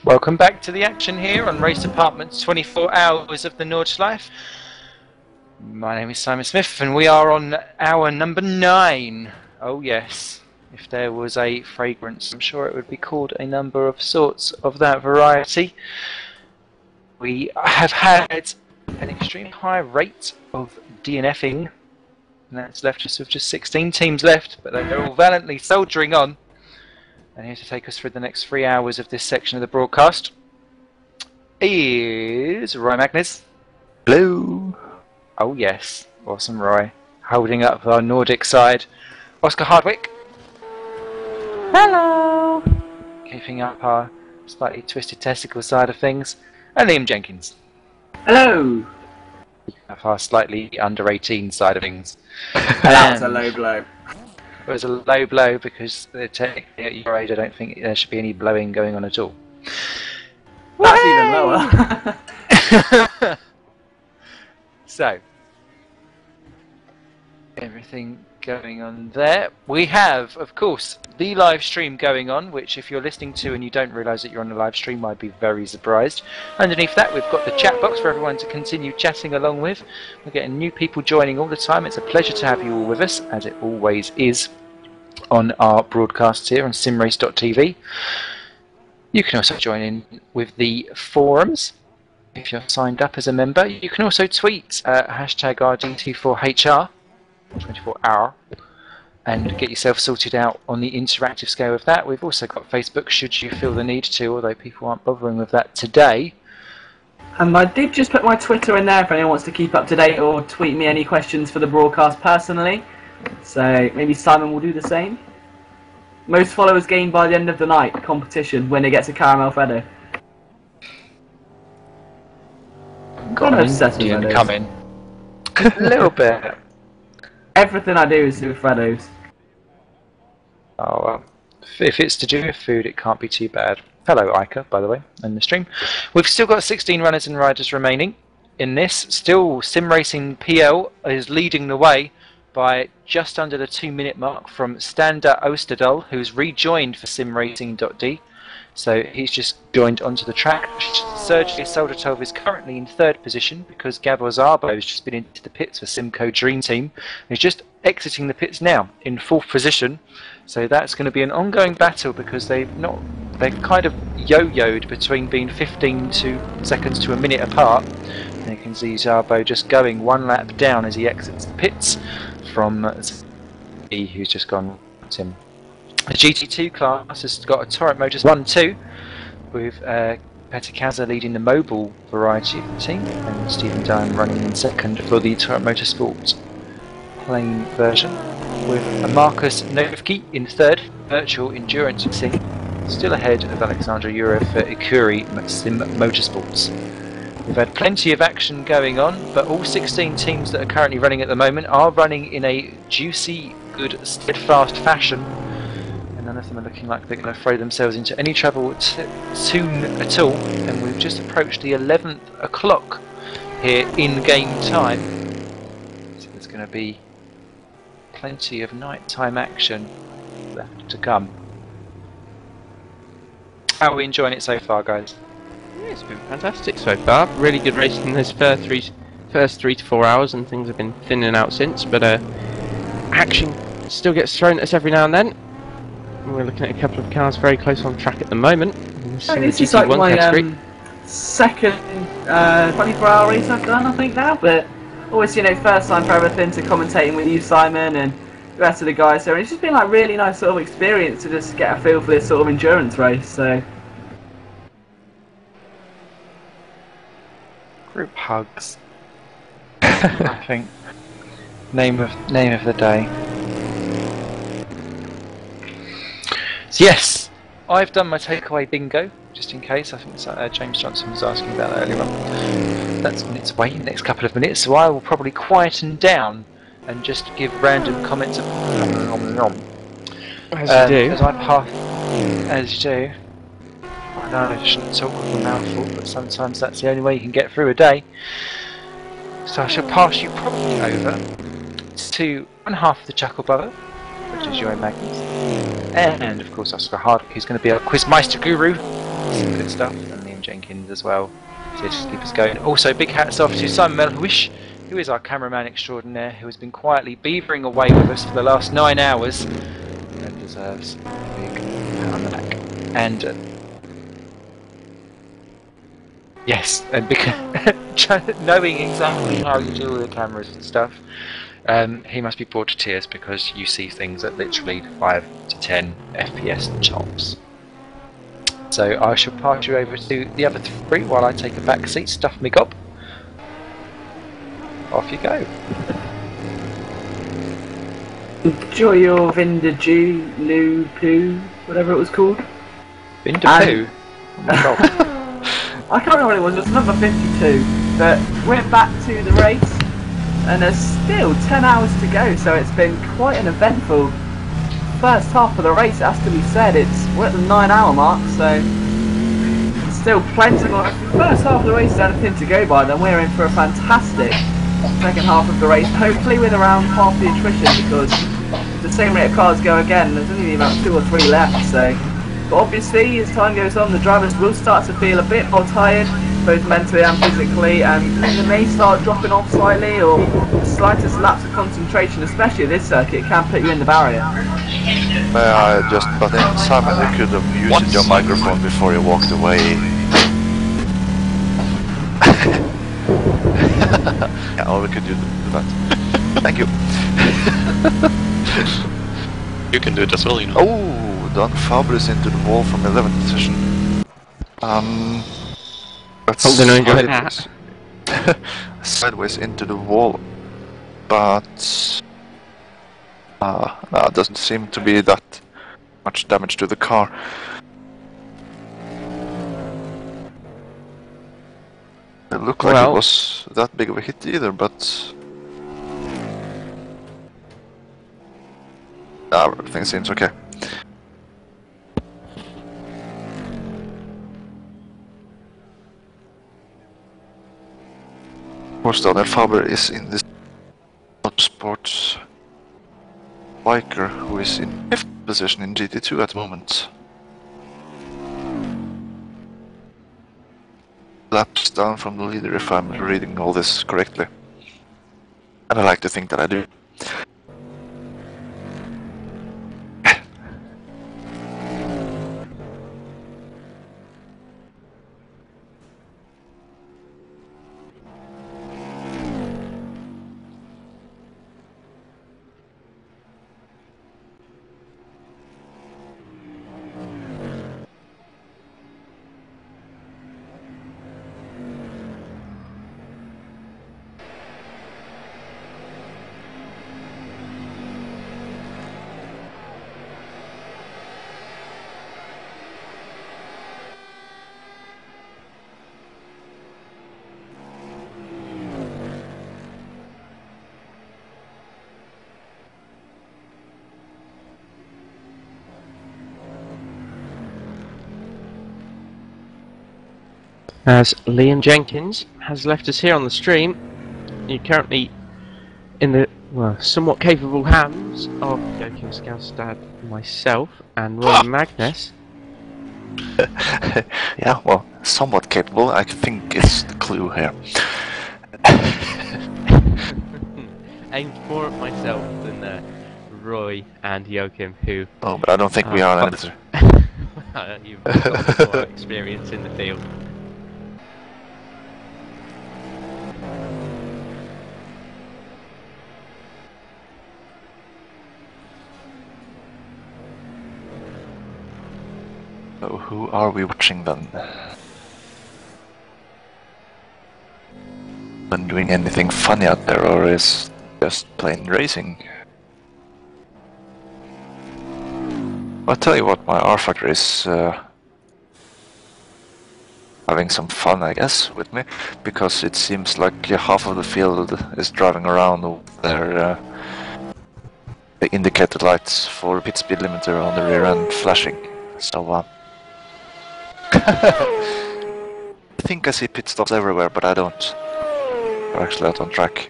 Welcome back to the action here on Race Department's 24 Hours of the Nordschleife. My name is Simon Smith and we are on hour number 9. Oh yes, if there was a fragrance, I'm sure it would be called a number of sorts of that variety. We have had an extremely high rate of DNFing, and that's left us with just 16 teams left, but they're all valiantly soldiering on. And here to take us through the next 3 hours of this section of the broadcast is Roy Magnus. Hello. Oh yes, awesome Roy. Holding up our Nordic side, Oscar Hardwick. Hello. Keeping up our slightly twisted testicle side of things, and Liam Jenkins. Hello. Keeping up our slightly under 18 side of things. That was a low blow. It was a low blow because technically at your age I don't think there should be any blowing going on at all. That's even lower. So, everything going on there. We have, of course, the live stream going on, which if you're listening to and you don't realise that you're on a live stream, I'd be very surprised. Underneath that, we've got the chat box for everyone to continue chatting along with. We're getting new people joining all the time. It's a pleasure to have you all with us, as it always is on our broadcasts here on simrace.tv. You can also join in with the forums if you're signed up as a member. You can also tweet hashtag RD24HR 24-hour and get yourself sorted out on the interactive scale of that. We've also got Facebook should you feel the need to, although people aren't bothering with that today. And I did just put my Twitter in there if anyone wants to keep up to date or tweet me any questions for the broadcast personally. So maybe Simon will do the same. Most followers gained by the end of the night competition when it gets a caramel feather. Got an Indian coming. A little bit. Everything I do is to do with Freddos. Oh well. If it's to do with food, it can't be too bad. Hello Ica, by the way, in the stream. We've still got 16 runners and riders remaining in this. Still, Sim Racing PL is leading the way by just under the 2-minute mark from Stander Osterdahl, who's rejoined for simracing.d. So he's just joined onto the track. Sergei Soldatov is currently in 3rd position because Gabor Szabo has just been into the pits for Simco Dream Team. He's just exiting the pits now in 4th position. So that's going to be an ongoing battle because they're kind of yo-yoed between being 15 seconds to a minute apart. And you can see Szabo just going 1 lap down as he exits the pits from who's just gone at him. The GT2 class has got a Torrent Motors 1-2 with Petr Kaza leading the mobile variety of the team and Stephen Dime running in 2nd for the Torrent Motorsport plain version, with Marcus Novki in 3rd, Virtual Endurance Racing, still ahead of Alexander Yurev for Ikuri Sim Motorsports. We've had plenty of action going on, but all 16 teams that are currently running at the moment are running in a juicy, good, steadfast fashion. None of them are looking like they're going to throw themselves into any trouble soon at all, and we've just approached the 11th o'clock here in game time, so there's going to be plenty of nighttime action left to come. How are we enjoying it so far, guys? Yeah, it's been fantastic so far. Really good racing in those first 3 to 4 hours, and things have been thinning out since, but action still gets thrown at us every now and then. We're looking at a couple of cars very close on track at the moment. This is like my 2nd 24-hour race I've done, I think now. But always, first time for everything to commentating with you, Simon, and the rest of the guys. So it's just been like really nice sort of experience to just get a feel for this sort of endurance race. So group hugs. I think name of the day. So yes, I've done my takeaway bingo, just in case. I think James Johnson was asking about that earlier on. That's on its way in the next couple of minutes, so I will probably quieten down and just give random comments of as you do. As you do. I know I shouldn't talk with a mouthful, but sometimes that's the only way you can get through a day. So I shall pass you probably over to one half of the Chuckle Brother, which is Joey Magnus, and of course Oscar Hardwick, who's going to be our Quizmeister guru Some good stuff, and Liam Jenkins as well. So just keep us going. Also, big hats off to Simon Melwish, who is our cameraman extraordinaire, who has been quietly beavering away with us for the last 9 hours, and deserves a big pat on the back. And yes, and because knowing exactly how you do with the cameras and stuff, he must be brought to tears because you see things at literally 5 to 10 FPS tops. So I shall pass you over to the other 3 while I take a back seat, stuff me gob. Off you go. Enjoy your Vindaju, Loo, Poo, whatever it was called. Vindapoo? Oh my god. I can't remember what it was, it was number 52. But we're back to the race, and there's still 10 hours to go, so it's been quite an eventful first half of the race, it has to be said. We're at the 9-hour mark, so still plenty more. If the first half of the race is anything to go by, then we're in for a fantastic second half of the race, hopefully with around half the attrition, because if the same rate of cars go again, there's only about 2 or 3 left. So, but obviously as time goes on, the drivers will start to feel a bit more tired, both mentally and physically, and they may start dropping off slightly, or the slightest lapse of concentration, especially this circuit, can put you in the barrier. I just but in Simon, you could have used your microphone before you walked away. Yeah, or we could do that. Thank you. You can do it as well, you know. Oh, Don Fabris into the wall from 11th position. That's Holding on your hat. sideways into the wall, but no, it doesn't seem to be that much damage to the car. It looked like it was that big of a hit either, but everything seems okay. Of course, Daniel Faber is in this sports biker who is in 5th position in GT2 at the moment. Laps down from the leader, if I'm reading all this correctly. And I like to think that I do. As Liam Jenkins has left us here on the stream, you're currently in the somewhat capable hands of Joachim Skalstad, myself, and Roy Magnus. Yeah, well, somewhat capable, I think is the clue here. Aimed more at myself than Roy and Joachim, who... Oh, but I don't think we are either. You've got more experience in the field. So who are we watching then? Been doing anything funny out there, or is just plain racing? I'll tell you what, my R-Factor is having some fun, I guess, with me, because it seems like half of the field is driving around with their indicator lights for pit speed limiter on the rear end flashing. So I think I see pit stops everywhere, but I don't. They're actually out on track.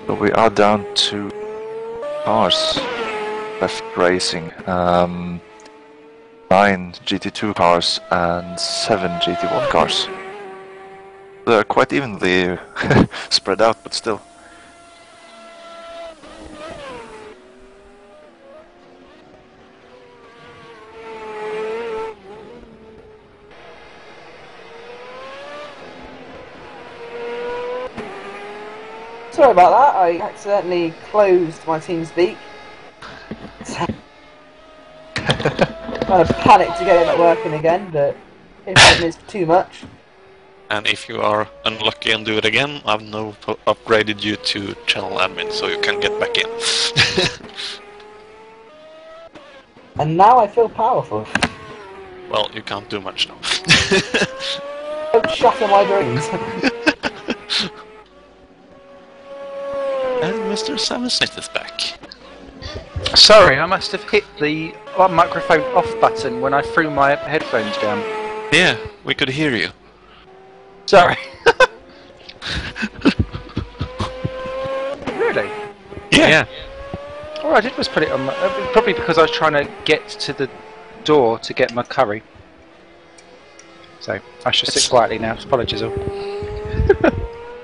So we are down to cars. left racing. 9 GT2 cars and 7 GT1 cars. They're quite evenly spread out, but still. Sorry about that, I accidentally closed my TeamSpeak. Kind of panicked to get it working again, but if it is too much. And if you are unlucky and do it again, I've now upgraded you to channel admin, so you can get back in. And now I feel powerful. Well, you can't do much now. Don't shatter my dreams. And Mr. Samusnet is back. Sorry, I must have hit the microphone off button when I threw my headphones down. Yeah, we could hear you. Sorry. Really? Yeah. All I did was put it on my... probably because I was trying to get to the door to get my curry. So, I should sit quietly now. Apologies all.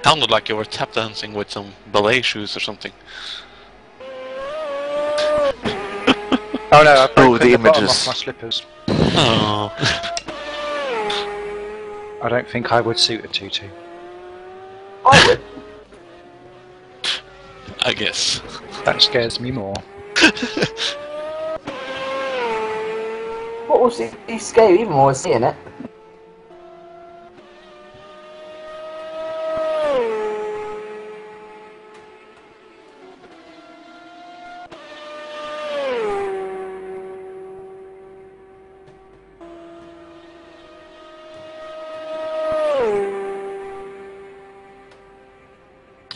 Sounded like you were tap dancing with some ballet shoes or something. Oh no, I broke the the bottom images. off my slippers. Oh. I don't think I would suit a tutu. I would. I guess. That scares me more. What will scare you even more is seeing it.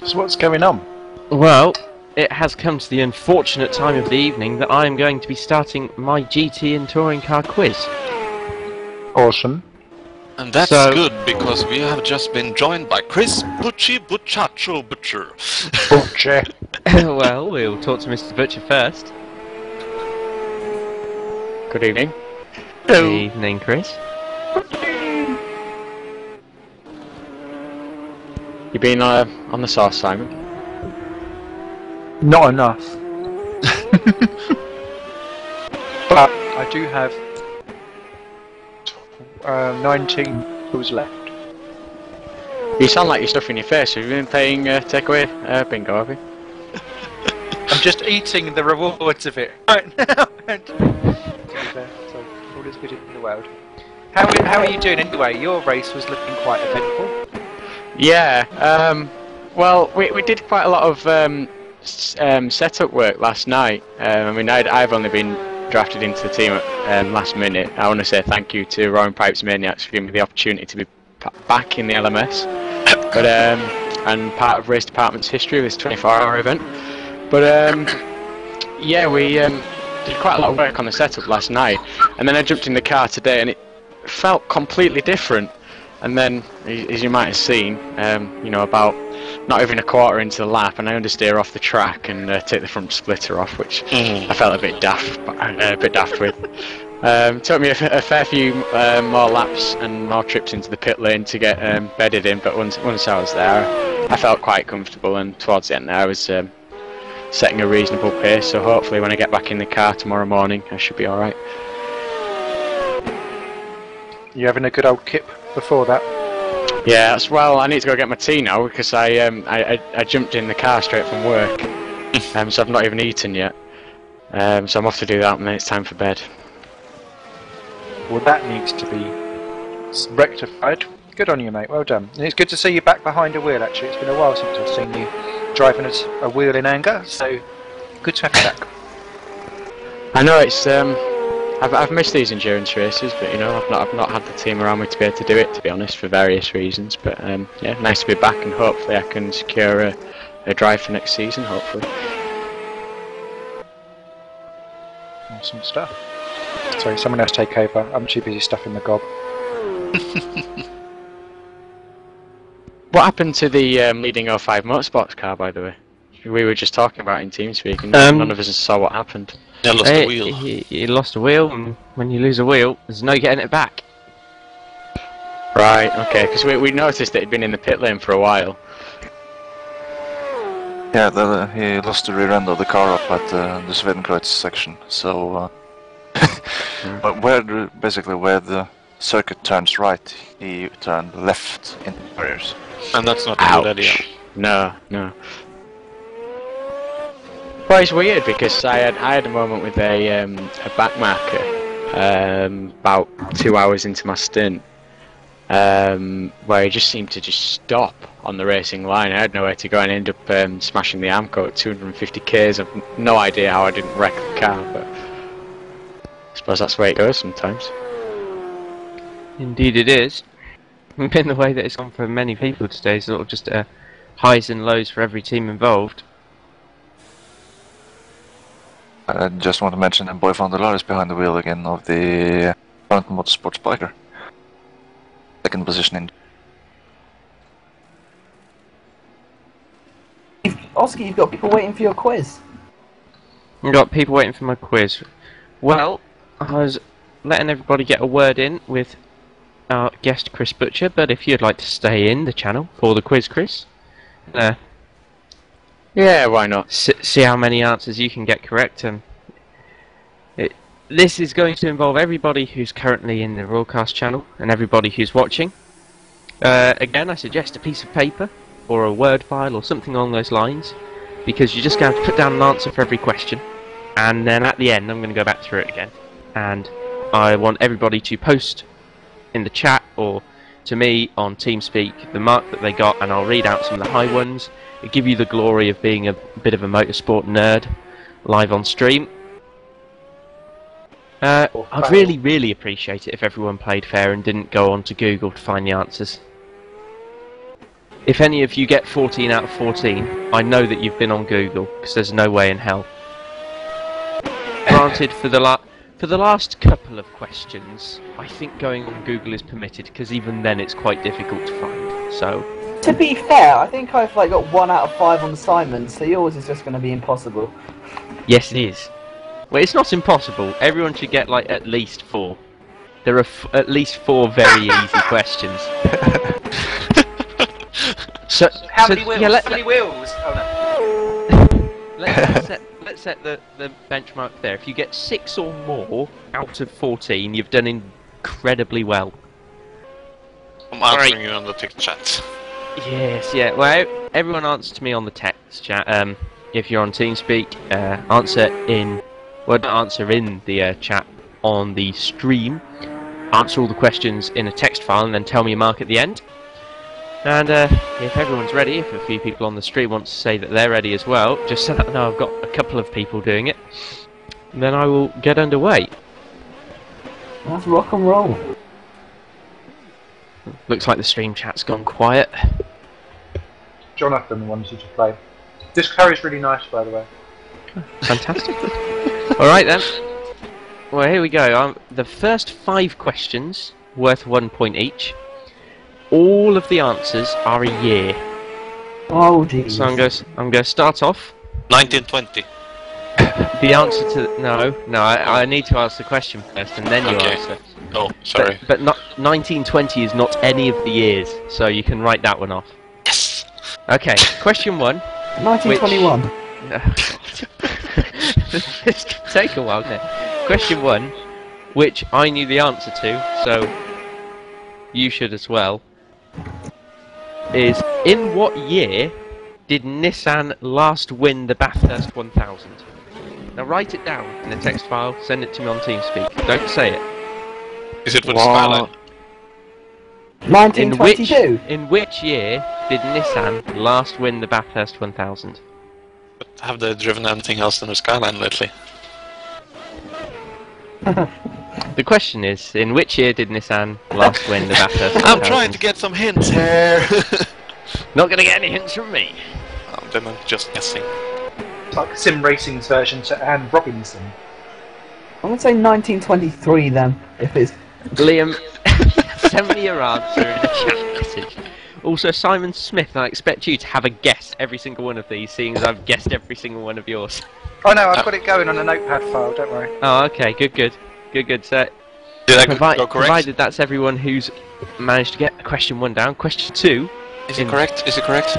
So what's going on? Well, it has come to the unfortunate time of the evening that I am going to be starting my GT and touring car quiz. Awesome. And that's So- good, because we have just been joined by Chris Butchacho Butcher. Butcher. Well, we'll talk to Mr. Butcher first. Good evening. Good evening, Chris. You been on the sauce, Simon? Not enough. But I do have 19 who's left. You sound like you're stuffing your face. Have you been playing takeaway bingo, have you? I'm just eating the rewards of it right now. And to be fair, so all is good in the world. How are you doing anyway? Your race was looking quite eventful. Yeah. Well, we did quite a lot of setup work last night. I mean, I've only been drafted into the team at last minute. I want to say thank you to Rowan Pipes Maniacs for giving me the opportunity to be back in the LMS, but and part of race department's history of this 24-hour event. But yeah, we did quite a lot of work on the setup last night, and then I jumped in the car today, and it felt completely different. And then, as you might have seen, you know, about not even a quarter into the lap, and I understeer off the track and take the front splitter off, which I felt a bit daft with. Took me a fair few more laps and more trips into the pit lane to get bedded in, but once I was there, I felt quite comfortable, and towards the end there I was setting a reasonable pace, so hopefully when I get back in the car tomorrow morning I should be alright. You having a good old kip before that? Yeah, well, I need to go get my tea now because I jumped in the car straight from work, so I've not even eaten yet. So I'm off to do that, and then it's time for bed. Well, that needs to be rectified. Good on you, mate. Well done. And it's good to see you back behind a wheel. Actually, it's been a while since I've seen you driving a wheel in anger. So good to have you back. I know it's I've missed these endurance races, but you know I've not had the team around me to be able to do it, to be honest, for various reasons. But yeah, nice to be back, and hopefully I can secure a drive for next season. Hopefully. Awesome stuff. Sorry, someone else take over. I'm too busy stuffing the gob. What happened to the leading 05 motorsports car, by the way? we were just talking about in TeamSpeak, and none of us saw what happened. Yeah, lost the wheel. He lost a wheel, and when you lose a wheel, there's no getting it back. Right, okay, because we noticed that he'd been in the pit lane for a while. Yeah, he lost the rear end of the car up at the Swedenkreuz section, so... but basically where the circuit turns right, he turned left in the barriers. And that's not a good idea. No. Well, it's weird because I had a moment with a back marker about 2 hours into my stint, where he just seemed to just stop on the racing line. I had nowhere to go and ended up smashing the Amco at 250 k's. I've no idea how I didn't wreck the car, but I suppose that's the way it goes sometimes. Indeed it is. Been the way that it's gone for many people today, sort of just highs and lows for every team involved. I just want to mention that Boy van der Laar is behind the wheel again of the current motorsports biker. Second position in. Oscar, you've got people waiting for your quiz. I've got people waiting for my quiz. Well, I was letting everybody get a word in with our guest Chris Butcher, but if you'd like to stay in the channel for the quiz, Chris, yeah, why not? See how many answers you can get correct. This is going to involve everybody who's currently in the Royalcast channel and everybody who's watching. Again, I suggest a piece of paper or a Word file or something along those lines, because you're just going to have to put down an answer for every question, and then at the end I'm going to go back through it again. And I want everybody to post in the chat or to me on TeamSpeak the mark that they got, and I'll read out some of the high ones. It'll give you the glory of being a bit of a motorsport nerd live on stream. I'd really appreciate it if everyone played fair and didn't go on to Google to find the answers. If any of you get 14 out of 14, I know that you've been on Google, because there's no way in hell. Granted, for the last couple of questions, I think going on Google is permitted, because even then it's quite difficult to find. So, to be fair, I think I've got 1 out of 5 on Simon, so yours is just going to be impossible. Yes, it is. Well, it's not impossible. Everyone should get at least 4. There are at least 4 very easy questions. So how many wheels? Yeah, how many wheels? Oh no. Let's set the benchmark there. If you get 6 or more out of 14, you've done incredibly well. I'm answering you on the text chat. Yes, yeah. Well, everyone answer to me on the text chat. If you're on TeamSpeak, answer in the chat on the stream. Answer all the questions in a text file and then tell me your mark at the end. And if everyone's ready, if a few people on the stream want to say that they're ready as well, just so that I know I've got a couple of people doing it, then I will get underway. That's rock and roll. Looks like the stream chat's gone quiet. Jonathan wants you to play. This carry's really nice, by the way. Fantastic. Alright then. Well, here we go. The first 5 questions, worth 1 point each. All of the answers are a year. Oh, jeez. So I'm going to start off. 1920. The answer to... No, I need to ask the question first, and then you answer. Oh, sorry. But 1920 is not any of the years, so you can write that one off. Yes! Okay, question 1. 1921. This could take a while, isn't it? Question 1, which I knew the answer to, so you should as well, is in what year did Nissan last win the Bathurst 1000? Now write it down in a text file, send it to me on TeamSpeak. Don't say it. Is it with Skyline? 1922. In which year did Nissan last win the Bathurst 1000? But have they driven anything else than the Skyline lately? The question is, in which year did Nissan last win the Bathurst 1000? I'm trying to get some hints here! Not gonna get any hints from me. Then I'm just guessing. It's like Sim Racing's version to Anne Robinson. I'm going to say 1923 then, if it's... Liam, send me your answer in a chat message. Also, Simon Smith, I expect you to have a guess every single one of these, seeing as I've guessed every single one of yours. Oh no, I've got it going on a notepad file, don't worry. Oh, okay, good. So, Did I go correct? provided that's everyone who's managed to get question 1 down. Question 2... Is it correct? Is it correct?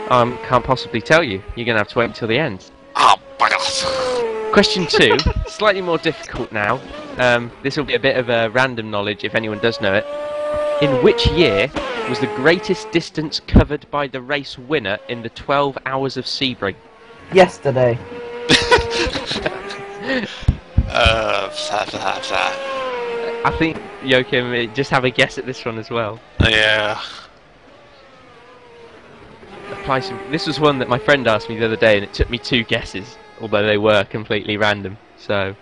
Can't possibly tell you. You're going to have to wait until the end. Oh, bugger. Question 2, slightly more difficult now. This will be a bit of random knowledge if anyone does know it. In which year was the greatest distance covered by the race winner in the 12 hours of Sebring? Yesterday. I think, Joachim, just have a guess at this one as well. Yeah. This was one that my friend asked me the other day, and it took me 2 guesses, although they were completely random. So,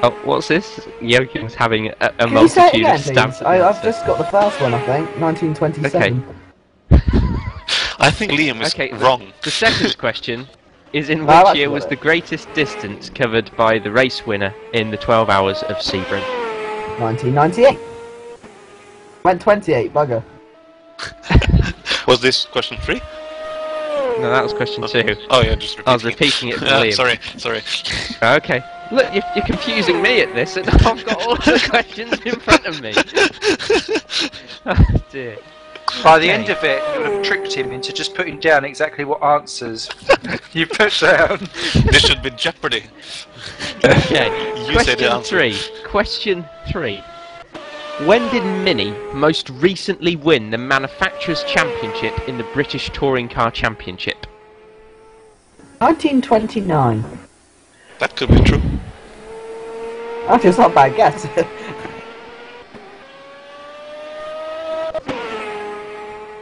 oh, what's this? Joachim's having a multitude of stamps. I've just got the first one, I think. 1927. Okay. I think Liam is wrong. The second question is: in which year was the greatest distance covered by the race winner in the 12 hours of Sebring? 1998. Went 28, bugger. Was this question 3? No, that was question 2. Oh yeah, just repeating. I was repeating it for Liam. Sorry. Okay. Look, you're confusing me at this, and I've got all the questions in front of me. Oh dear. By the end of it, you would have tricked him into just putting down exactly what answers you put down. This should be Jeopardy. Okay. You said the answer. Question 3. When did Mini most recently win the Manufacturers' Championship in the British Touring Car Championship? 1929. That could be true. Actually, it's not a bad guess.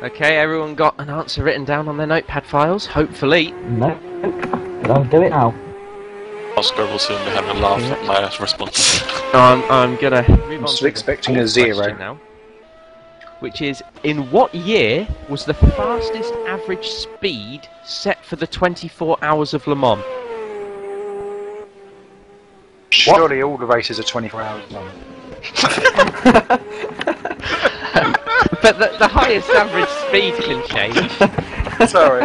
Okay, everyone got an answer written down on their notepad files, hopefully. No. But I'll do it now. Oscar will soon be having a laugh at my response. I'm gonna move on. Still expecting a 0 now, which is: in what year was the fastest average speed set for the 24 hours of Le Mans? Surely all the races are 24 hours long. But the highest average speed can change. Sorry.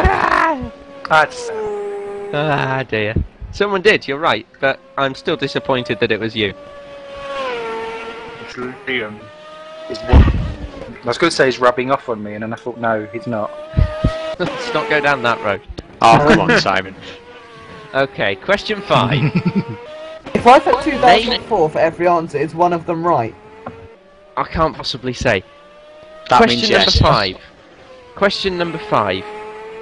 Ah dear. Someone did, you're right, but I'm still disappointed that it was you. I was going to say he's rubbing off on me, and then I thought, no, he's not. Let's not go down that road. Oh, come on, Simon. Okay, question 5. If I put 2004 for every answer, is one of them right? I can't possibly say. That means yes. Question number 5.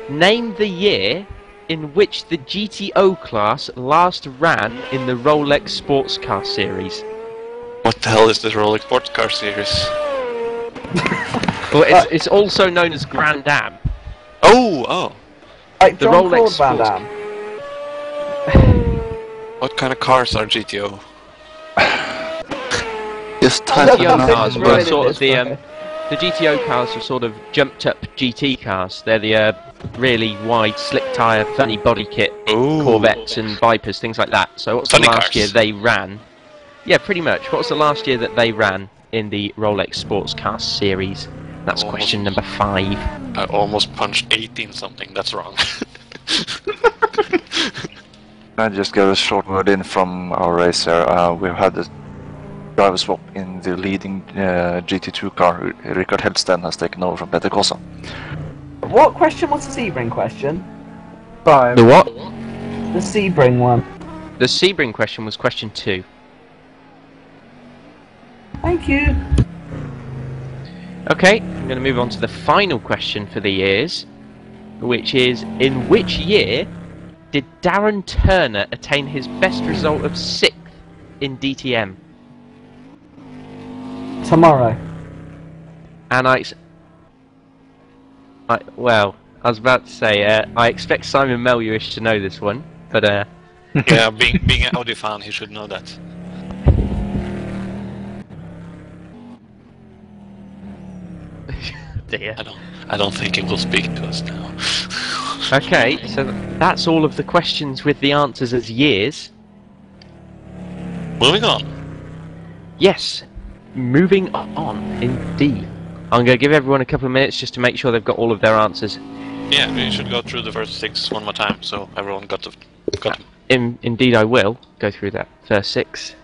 Name the year in which the GTO class last ran in the Rolex Sports Car Series. What the hell is this Rolex Sports Car Series? Well, it's also known as Grand Am. Oh! Like The John Rolex Claude Van Sports Damme. What kind of cars are GTO? Just GTO cars I'm were ruining sort of this, the GTO cars are sort of jumped up GT cars. They're the really wide, slick tyre, funny body kit Ooh. Corvettes and Vipers, things like that. So what's Funny the last cars. year they ran? Yeah, pretty much. What's the last year that they ran in the Rolex Sports Car Series? That's question number 5. I almost punched 18 something, that's wrong. I just got a short word in from our racer. We've had a driver swap in the leading GT2 car. Rickard Hedsten has taken over from Peter Cosa. What question was the Sebring question? 5. The what? The Sebring one. The Sebring question was question 2. Thank you. Okay, I'm going to move on to the final question for the years, which is: in which year did Darren Turner attain his best result of 6th in DTM? Tomorrow. And I was about to say, I expect Simon Mellewish to know this one, but Yeah, being an Audi fan, he should know that. dear. I don't think he will speak to us now. Okay, so that's all of the questions with the answers as years. Moving on. Yes, moving on indeed. I'm going to give everyone a couple of minutes just to make sure they've got all of their answers. Yeah, we should go through the first 6 one more time, so everyone got them. Indeed, I will go through that first 6.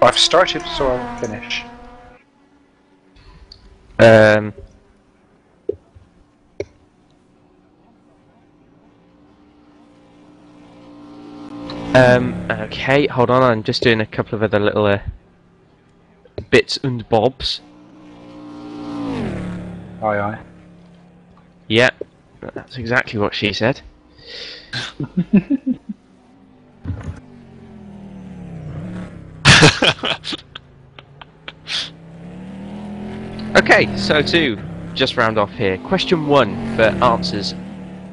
I've started, so I'll finish. Okay, hold on, I'm just doing a couple of other little bits and bobs. Aye, aye. Yeah, that's exactly what she said. Okay, so to just round off here, question 1 for answers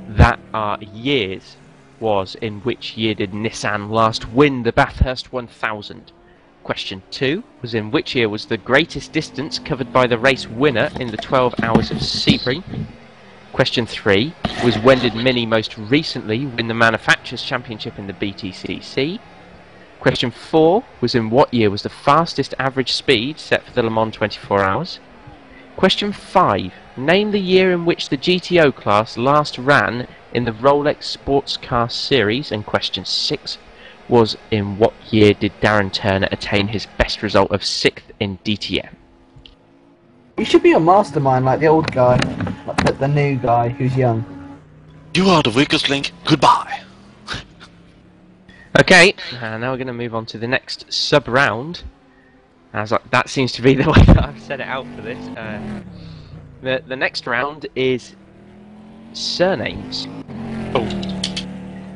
that are years was, in which year did Nissan last win the Bathurst 1000? Question 2 was, in which year was the greatest distance covered by the race winner in the 12 Hours of Sebring? Question 3 was, when did Mini most recently win the Manufacturers' Championship in the BTCC? Question 4 was, in what year was the fastest average speed set for the Le Mans 24 Hours? Question 5, name the year in which the GTO class last ran in the Rolex Sports Car Series. And question 6 was, in what year did Darren Turner attain his best result of 6th in DTM? You should be a mastermind like the old guy, like the new guy who's young. You are the weakest link. Goodbye. Okay, now we're going to move on to the next sub-round. As that seems to be the way that I've set it out for this. The next round is surnames. Oh.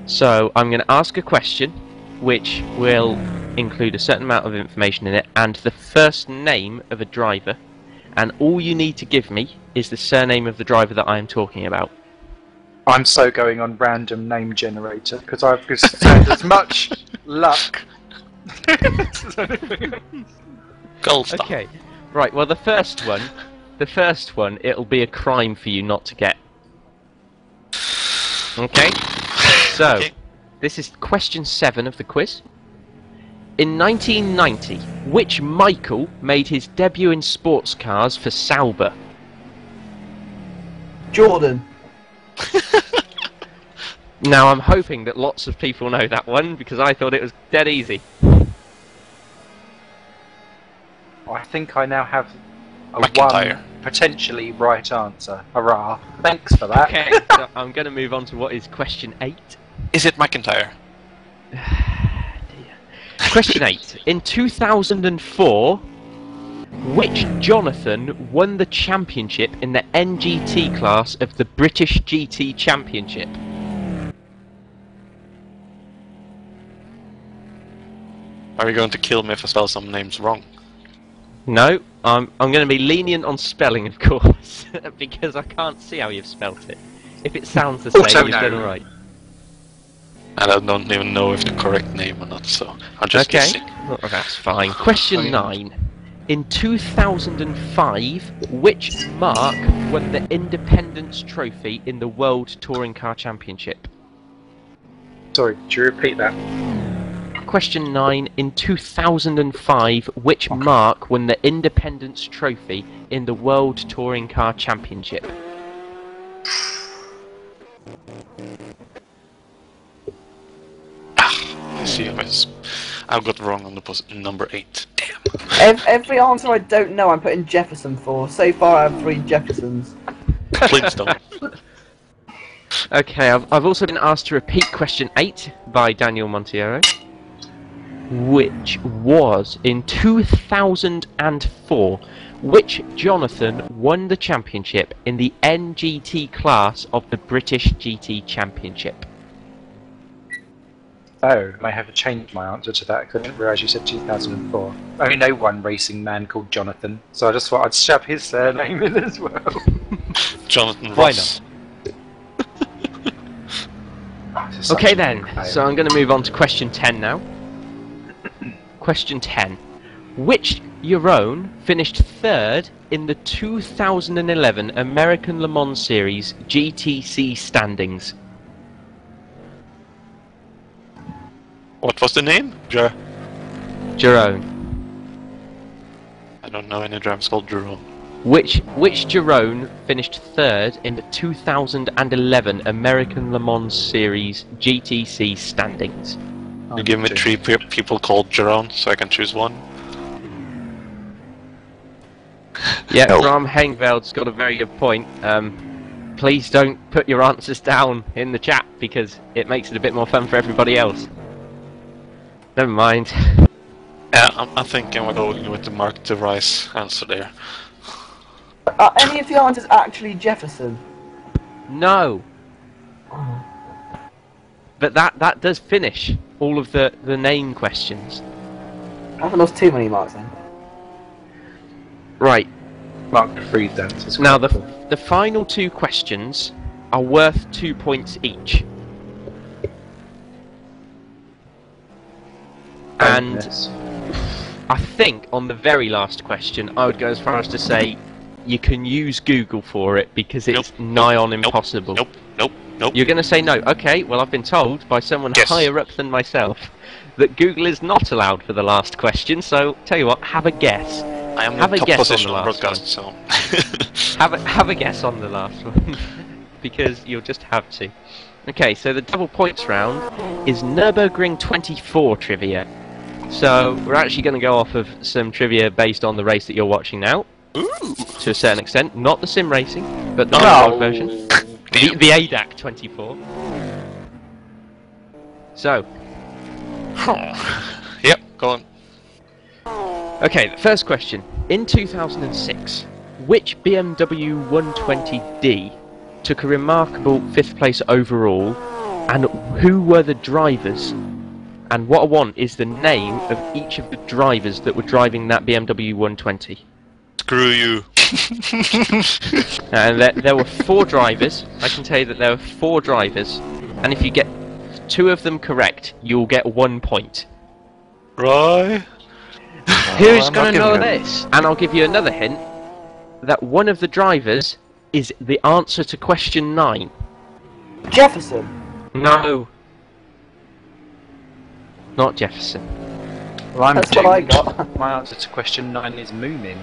So I'm going to ask a question which will include a certain amount of information in it and the first name of a driver, and all you need to give me is the surname of the driver that I am talking about. I'm so going on random name generator because I've just had as much luck. Gold star. Okay, right, well the first one, it'll be a crime for you not to get. Okay, so, Okay. This is question 7 of the quiz. In 1990, which Michael made his debut in sports cars for Sauber? Jordan. Now I'm hoping that lots of people know that one because I thought it was dead easy. I think I now have a McIntyre. one potentially right answer. Hurrah. Thanks for that. Okay, so I'm going to move on to what is question 8. Is it McIntyre? Question 8. In 2004, which Jonathan won the championship in the NGT class of the British GT Championship? Are you going to kill me if I spell some names wrong? No, I'm going to be lenient on spelling, of course, because I can't see how you've spelt it. If it sounds the same, you've done right. And I don't even know if the correct name or not, so I'm just guessing. Well, that's fine. Question 9. In 2005, which Mark won the Independence Trophy in the World Touring Car Championship? Sorry, could you repeat that? Question 9. In 2005, which Mark won the Independence Trophy in the World Touring Car Championship? I see, I got wrong on the number 8. Damn. Every answer I don't know I'm putting Jefferson for. So far I have 3 Jeffersons. Flintstone. Okay, I've also been asked to repeat question 8 by Daniel Monteiro, which was in 2004, which Jonathan won the championship in the NGT class of the British GT Championship? Oh, I have to change my answer to that because I didn't realise you said 2004. I only know one racing man called Jonathan, so I just thought I'd shove his surname in as well. Jonathan Why Ross. not? Okay then, so I'm going to move on to question 10 now. Question 10. Which Eurone finished 3rd in the 2011 American Le Mans Series GTC standings? What was the name? Jerome. I don't know any drivers called Jerome. Which Jerome finished third in the 2011 American Le Mans Series GTC standings? You give me 3 people called Jerome, so I can choose one. Yeah, No. Bram Hengveld's got a very good point. Please don't put your answers down in the chat because it makes it a bit more fun for everybody else. Never mind. Yeah, I think I'm going with the Mark de Vries answer there. Are any of the answers actually Jefferson? No. But that does finish all of the name questions. I haven't lost too many marks then. Right. Mark de Vries answers. Now the final 2 questions are worth 2 points each. And I think on the very last question I would go as far as to say you can use Google for it because it's nigh on impossible. Nope. You're going to say no. Okay, well I've been told by someone higher up than myself that Google is not allowed for the last question, so tell you what, have a guess. I am Have in a top guess position on the on last broadcast, so... Have a guess on the last one, because you'll just have to. Okay, so the double points round is Nürburgring 24 trivia. So we're actually going to go off of some trivia based on the race that you're watching now. Ooh. To a certain extent, not the sim racing, but the real version. The ADAC 24. So. Yep, go on. Okay, the first question. In 2006, which BMW 120D took a remarkable 5th place overall, and who were the drivers? And what I want is the name of each of the drivers that were driving that BMW 120. Screw you. And there were 4 drivers. I can tell you that there were 4 drivers, and if you get 2 of them correct, you'll get 1 point. Right. Who's going to know this? And I'll give you another hint, that one of the drivers is the answer to question 9. Jefferson. No. Not Jefferson. Well, I'm That's what I doomed. got. My answer to question 9 is Moomin.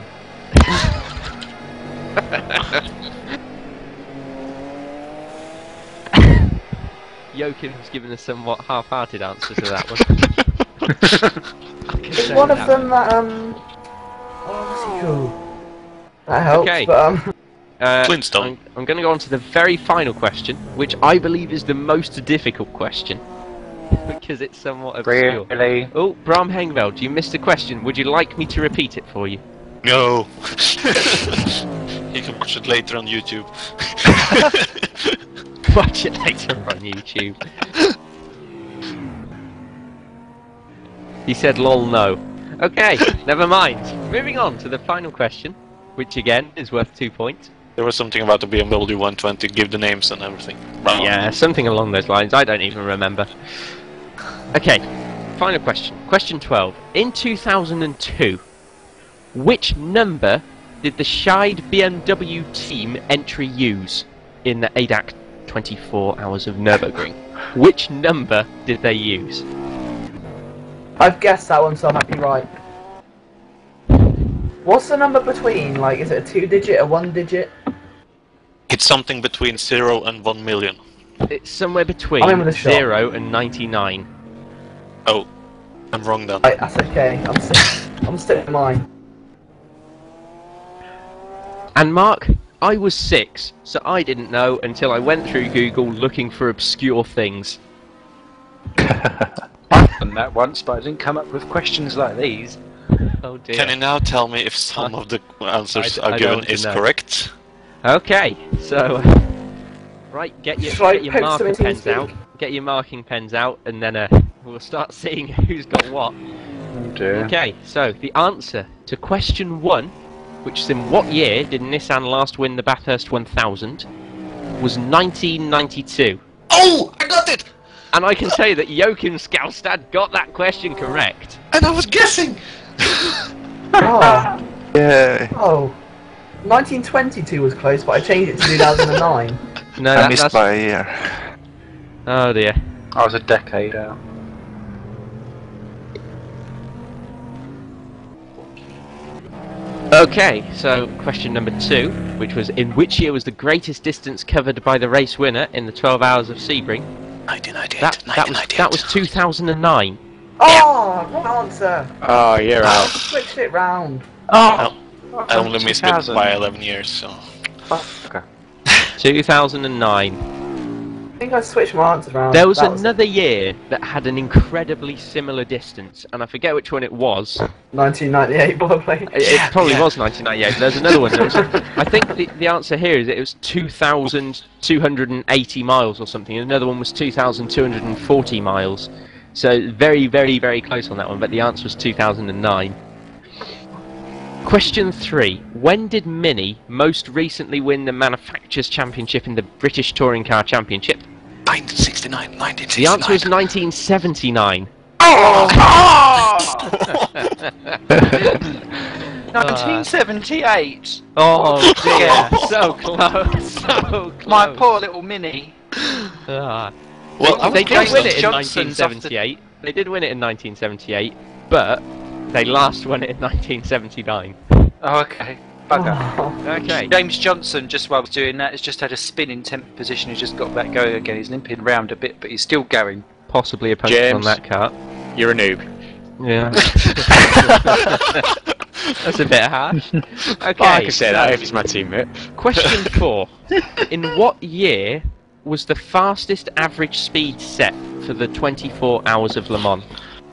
Joachim's given a somewhat half-hearted answer to that one. Is one of them that what's he called? That helps, Okay. but Flintstone. I'm going to go on to the very final question, which I believe is the most difficult question. Because it's somewhat obscure. Really? Oh, Bram Hengveld, you missed a question. Would you like me to repeat it for you? No. You can watch it later on YouTube. Watch it later on YouTube. He said lol no. Okay, never mind. Moving on to the final question, which again is worth 2 points. There was something about the BMW 120, give the names and everything. Yeah, something along those lines. I don't even remember. Okay, final question. Question 12. In 2002, which number did the Scheid BMW team entry use in the ADAC 24 Hours of Nürburgring? Which number did they use? I've guessed that one, so I might be right. What's the number between? Like, is it a 2-digit, a 1-digit? It's something between 0 and 1 million. It's somewhere between I'm in with a shot. 0 and 99. Oh, I'm wrong then. Right, that's okay. I'm sticking to mine. And Mark, I was 6, so I didn't know until I went through Google looking for obscure things. I've done that once, but I didn't come up with questions like these. Oh dear. Can you now tell me if some of the answers I are don't given want to is know. correct? Okay, so right, get your Shall I marking post them into pens TeamSpeak? out. Get your marking pens out, and then we'll start seeing who's got what. Oh dear. Okay, so the answer to question 1, which is in what year did Nissan last win the Bathurst 1000, was 1992. Oh, I got it! And I can say that Joachim Skalstad got that question correct. And I was guessing! Oh, Yeah. oh. 1922 was close, but I changed it to 2009. No, I missed that's... by a year. Oh dear. I was a decade out. Okay, so question number 2, which was, in which year was the greatest distance covered by the race winner in the 12 Hours of Sebring? 1998. That was 2009. Oh, wrong answer. Oh, you're I out. switched it round. I only missed it by 11 years, so... Okay. 2009. I think I switched my answers round. There was That another year that had an incredibly similar distance, and I forget which one it was. 1998, probably. It probably was 1998, but there's another one. I think the answer here is it was 2,280 miles or something, and another one was 2,240 miles. So very, very, very close on that one, but the answer was 2009. Question 3. When did Mini most recently win the Manufacturers' Championship in the British Touring Car Championship? 1969. The answer is 1979. 1978. Oh dear, so close, so close. My poor little Mini. Ah. Well, They did win it in Johnson's 1978. They did win it in 1978, but they last won it in 1979. Oh, okay. Bugger. Okay. James Johnson, just while I was doing that, has just had a spin in 10th position. He's just got back going again. He's limping round a bit, but he's still going. Possibly a punch on James. that cart. You're a noob. Yeah. That's a bit harsh. Okay. I can say that if he's my teammate. Question 4. In what year was the fastest average speed set for the 24 Hours of Le Mans?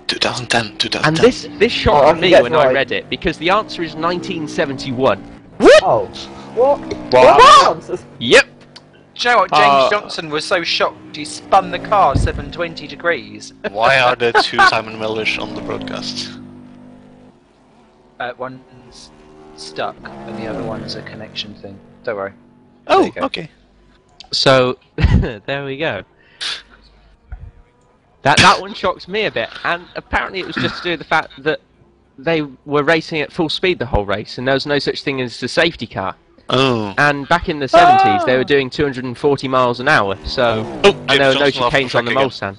2010. And this shocked I me guess when I right. read it, because the answer is 1971. Oh. What? What? Answers? Yep. Do you know what? James Johnson was so shocked he spun the car 720 degrees. Why are there 2 Simon Millers on the broadcast? One's stuck and the other one's a connection thing. Don't worry. Oh, There you go. okay. So, there we go. That one shocked me a bit, and apparently it was just to do with the fact that they were racing at full speed the whole race, and there was no such thing as a safety car. Oh. And back in the 70s, they were doing 240 miles an hour, so... Oh, and there were no James Johnson off chicanes the on the track Mulsanne.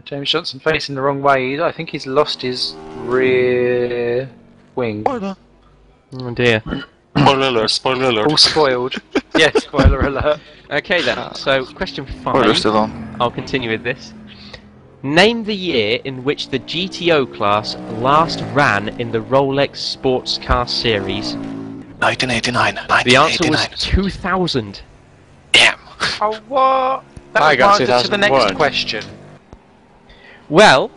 James Johnson facing the wrong way. I think he's lost his rear wing. Spoiler. Oh dear. Spoiler alert. All spoiled. Yeah, spoiler alert. Okay then, so question Or they're 5. still on. I'll continue with this. Name the year in which the GTO class last ran in the Rolex Sports Car Series. 1989. The answer was 2000. Damn. Oh, what? That I was got my answer to the next 2001. question. Well,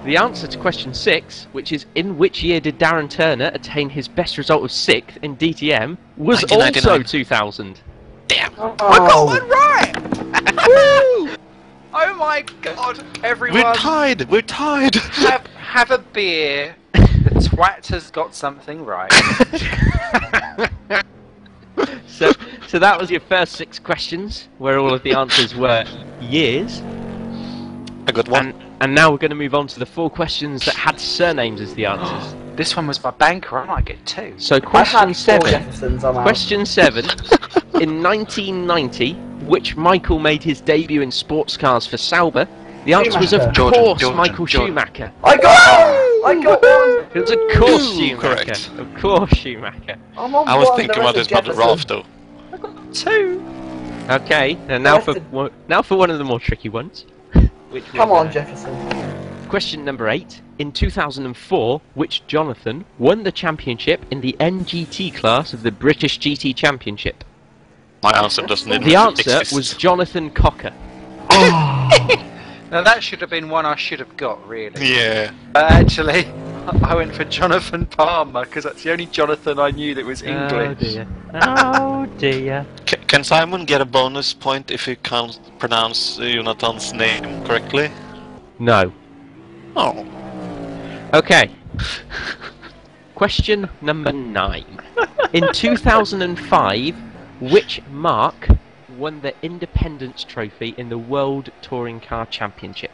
the answer to question 6, which is in which year did Darren Turner attain his best result of 6th in DTM, was also 1999. 2000. Damn. Oh. I got one right! Woo! Oh my god, everyone! We're tied. Have a beer. The twat has got something right. So that was your first 6 questions, where all of the answers were years. I got one. And now we're going to move on to the 4 questions that had surnames as the answers. This one was my banker, I might get 2. So I question had 4 7. Jeffersons, I'm out. Question 7. In 1990, which Michael made his debut in sports cars for Sauber? The answer was, of Schumacher. course, Jordan, Michael Jordan. Schumacher. I got one! It was, of course, Ooh, Schumacher. correct. Of course, Schumacher. I'm on I was one, thinking the about rest this is about Jefferson. Ralph though. 2. Okay, and now for one of the more tricky ones. Which Come was, on, Jefferson. Question number 8. In 2004, which Jonathan won the championship in the NGT class of the British GT Championship? My answer doesn't even The answer exist. was Jonathan Cocker. Now that should have been one I should have got, really. Yeah. But actually, I went for Jonathan Palmer, because that's the only Jonathan I knew that was Oh English. dear. Oh dear. Can Simon get a bonus point if he can't pronounce Jonathan's name correctly? No. Oh. Okay. Question number 9. In 2005, which marque won the Independence Trophy in the World Touring Car Championship?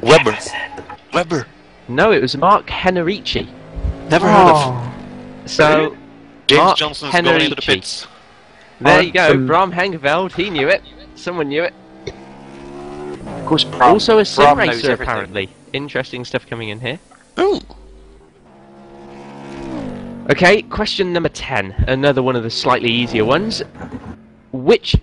Weber. Weber. No, it was Mark Henrici. Never heard of. So, James Mark Johnson's going into the Henrici. pits. There you go, Bram Hengeveld, he knew it. Someone knew it. Of course, Bram, Also a sim Bram knows racer, everything. apparently. Interesting stuff coming in here. Ooh. Okay, question number 10. Another one of the slightly easier ones. Which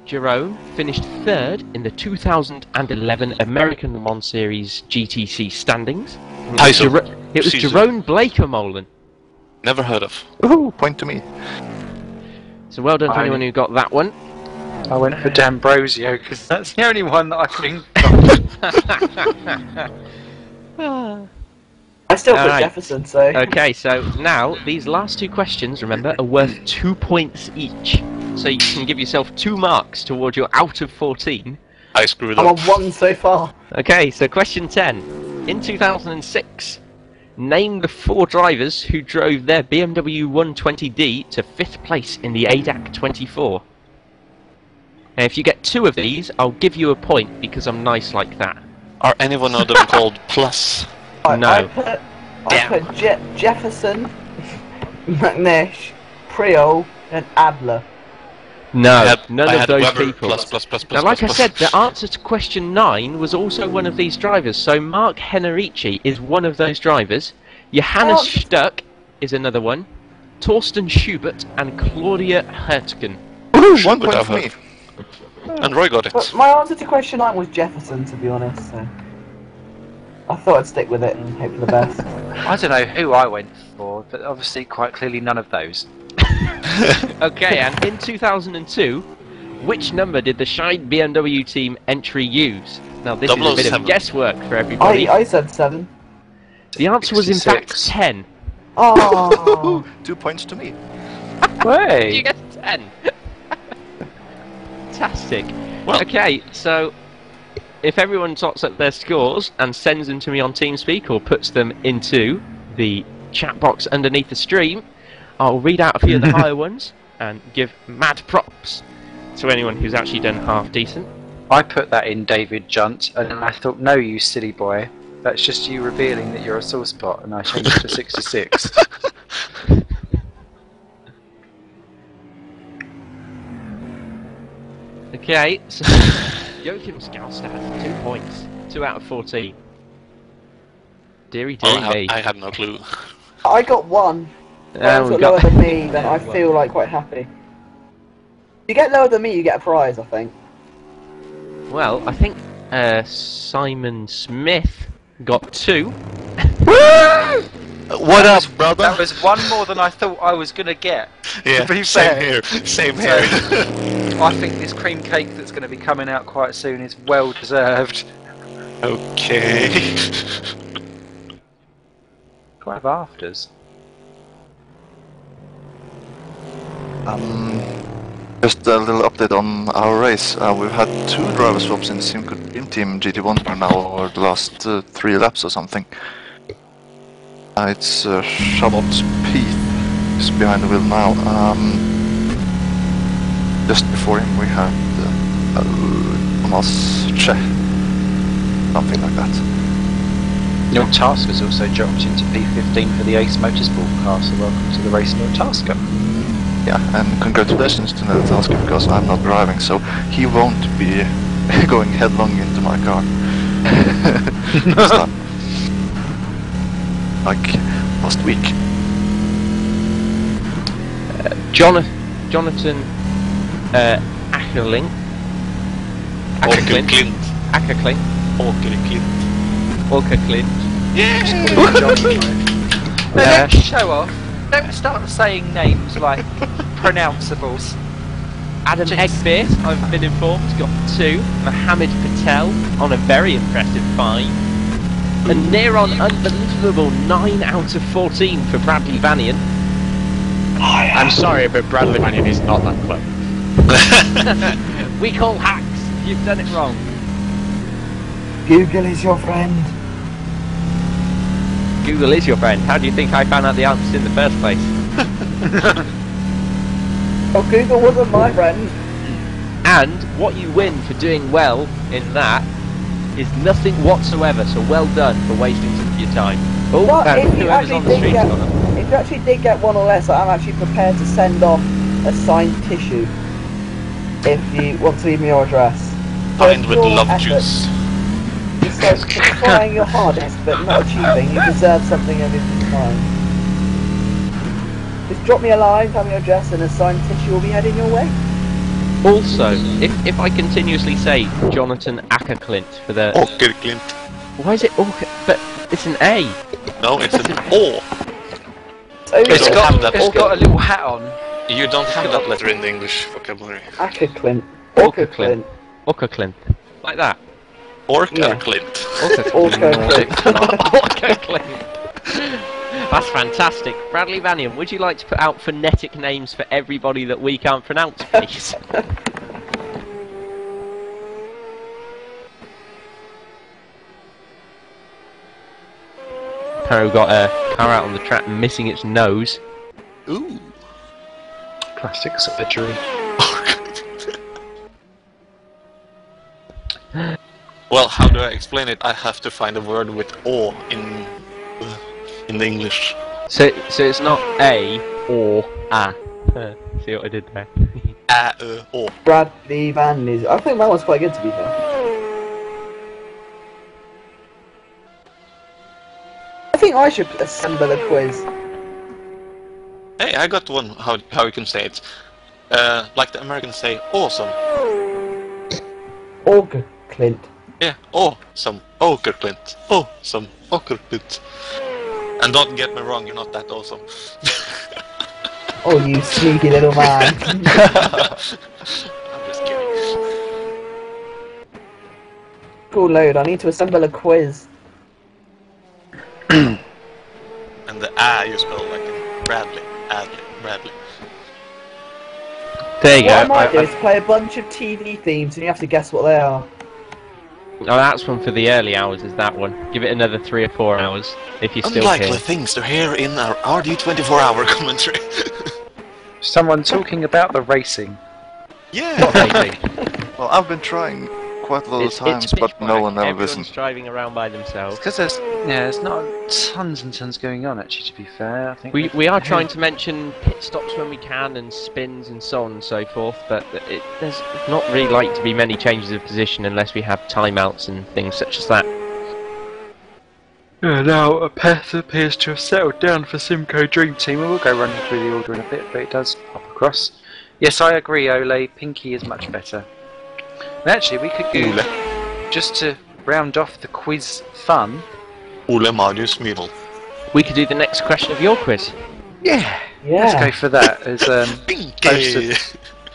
Jerome finished third in the 2011 American Le Mans Series GTC standings? It was Jerome Blakermolen. Never heard of. Ooh, point to me. So well done to anyone who got that one. I went for D'Ambrosio because that's the only one that I think. I still put Jefferson, so... Okay, so now, these last two questions, remember, are worth 2 points each. So you can give yourself 2 marks towards your out of 14. I screwed I'm up. on 1 so far. Okay, so question 10. In 2006, name the 4 drivers who drove their BMW 120D to 5th place in the ADAC 24. And if you get 2 of these, I'll give you a point because I'm nice like that. Are any one of them called Plus? No. I put Jefferson, McNish, Priol, and Adler. No, none of those Weber people. Plus, Now, like I said, the answer to question 9 was also one of these drivers. So Mark Henrici is one of those drivers. Johannes Stuck is another one. Torsten Schubert and Claudia Hertgen. Ooh, 1 point for me. And Roy got it. But my answer to question 9 was Jefferson, to be honest. So I thought I'd stick with it and hope for the best. I don't know who I went for, but obviously quite clearly none of those. Okay, and in 2002, which number did the Shine BMW team entry use? Now this is a bit of guesswork for everybody. I said 7. The answer was in fact 10. Oh, 2 points to me. Way! You get 10. Fantastic. Well. Okay, so if everyone tots up their scores and sends them to me on TeamSpeak or puts them into the chat box underneath the stream, I'll read out a few of the higher ones and give mad props to anyone who's actually done half decent. I put that in David Junt, and then I thought, no, you silly boy, that's just you revealing that you're a sore spot, and I changed it to 66. Okay, so Joachim Skalstad, 2 points, 2 out of 14. Deary me. I have no clue. I got 1. If you got lower than me, then I feel like quite happy. If you get lower than me, you get a prize, I think. Well, I think Simon Smith got 2. What up, brother? That was 1 more than I thought I was going to get. Yeah, to be same fair. here. Same here. I think this cream cake that's going to be coming out quite soon is well deserved. Okay. Quite have afters. Just a little update on our race. We've had 2 driver swaps in the Simco Dream Team GT1 for now over the last 3 laps or something. It's Charlotte Pete is behind the wheel now. Just before him we had Thomas Che, something like that. Neil Tasker's also dropped into P15 for the Ace Motorsport car, so welcome to the race, Neil Tasker. Yeah, and congratulations to Neil Tasker because I'm not driving, so he won't be going headlong into my car. Like last week. Jonathan Ackerling. Åkerklint. Let's show off. Don't start saying names like pronounceables. Adam Eggbert, I've been informed, got 2. Mohammed Patel on a very impressive 5. And near on unbelievable 9 out of 14 for Bradley Vanian. I'm sorry, but Bradley Vanian is not that clever. We call hacks. You've done it wrong. Google is your friend. Google is your friend. How do you think I found out the answers in the first place? Oh, Google wasn't my friend. And what you win for doing well in that is nothing whatsoever, so well done for wasting some of your time. Oh, But if you whoever's on the actually did stream's get, got them. if you actually did get 1 or less, I'm actually prepared to send off a signed tissue. If you want to leave me your address. Signed For with your love efforts, juice. Just for trying your hardest but not achieving, you deserve something of its kind. just drop me a line, tell me your address, and a signed tissue will be heading your way. Also, if I continuously say Jonathan Ackerclint for the... Åkerklint. Why is it Åker? But it's an A. No, it's an O. It's got got a little hat on. You don't have that letter in the English vocabulary. Ackerklint. Åkerklint. Åkerklint. Like that. Åkerklint. Åkerklint. Åkerklint. That's fantastic. Bradley Vanian, would you like to put out phonetic names for everybody that we can't pronounce, please? Apparently we've got a car out on the track missing its nose. Ooh. Plastic surgery. Well, how do I explain it? I have to find a word with O in the English. So it's not A or A. See what I did there? O. Bradley Van is. I think that one's quite good to be fair. I think I should assemble a quiz. Hey, I got one. How you can say it? Like the Americans say, awesome. Åkerklint. Yeah, awesome. Åkerklint. Awesome. Åkerklint. And don't get me wrong, you're not that awesome. Oh, you sneaky little man. I'm just kidding. Cool load, I need to assemble a quiz. And the you spell like in Bradley. Bradley. There you What I go. might do is play a bunch of TV themes and you have to guess what they are. Oh, that's one for the early hours, is that one. Give it another 3 or 4 hours, if you're still Unlikely here. things to hear in our RD24HR commentary. Someone talking about the racing. Yeah! Well, I've been trying quite a lot of times, but no one ever Everyone's listens. driving around by themselves. Because there's not tons and tons going on, actually, to be fair. I think We are trying to mention pit stops when we can, and spins and so on and so forth, but there's not really like to be many changes of position unless we have timeouts and things such as that. Now, a path appears to have settled down for Simcoe Dream Team, and we'll go running through the order in a bit, but it does pop across. Yes, I agree, Ole. Pinky is much better. And actually, we could go, just to round off the quiz fun. Ole Marius Myhrvold. We could do the next question of your quiz. Yeah, Yeah. let's go for that. As Pinky!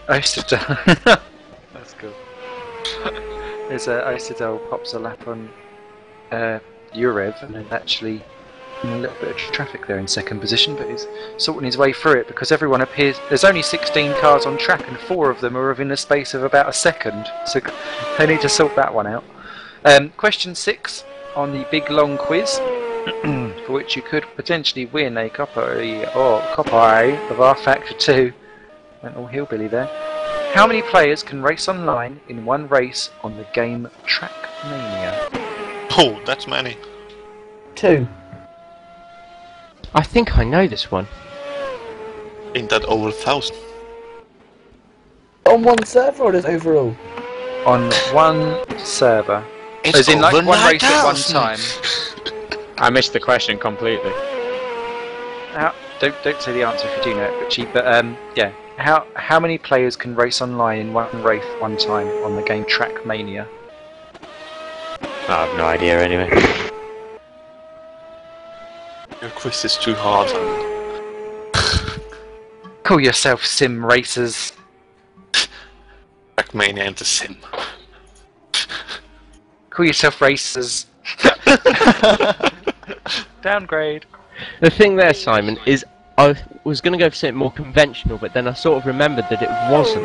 That's cool. As Oesterdal pops a lap on Urev, and then actually in a little bit of traffic there in second position, but he's sorting his way through it because everyone appears. There's only 16 cars on track, and 4 of them are within a space of about a second, so they need to sort that one out. Question 6 on the big long quiz, for which you could potentially win a copy of R Factor 2. Went all hillbilly there. How many players can race online in one race on the game Trackmania? Oh, that's many. 2. I think I know this one. Ain't that over 1,000? On one server or just overall? On one server. It's As in like over one race at one 9,000. time. I missed the question completely. Don't say the answer if you do know it, Richie, but yeah. How many players can race online in one race one time on the game Trackmania? I have no idea anyway. Your quiz is too hard. Call yourself sim racers. Trackmania into sim. Call yourself racers. Downgrade. The thing there, Simon, is I was going to go for something more conventional, but then I sort of remembered that it wasn't,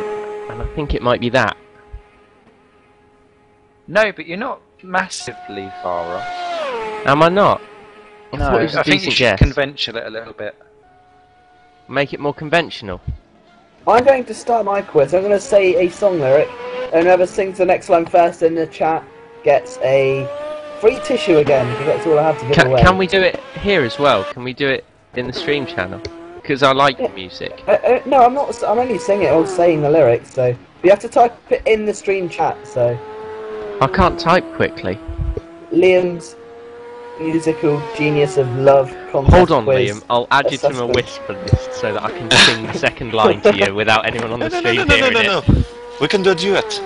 and I think it might be that. No, but you're not massively far off. Am I not? I No, thought it was a I think you decent should guess. conventional it a little bit. Make it more conventional. I'm going to start my quiz. I'm going to say a song lyric, and whoever sings the next line first in the chat gets a free tissue again, because that's all I have to give away. Can we do it here as well? Can we do it in the stream channel? Because I like the music. No, I'm not. I'm only singing it or saying the lyrics, so you have to type it in the stream chat. So I can't type quickly. Liam's musical genius of love contest Hold on, quiz Liam. I'll add you to my assessment. whisper list so that I can sing the second line to you without anyone on the stream hearing it. We can do a duet.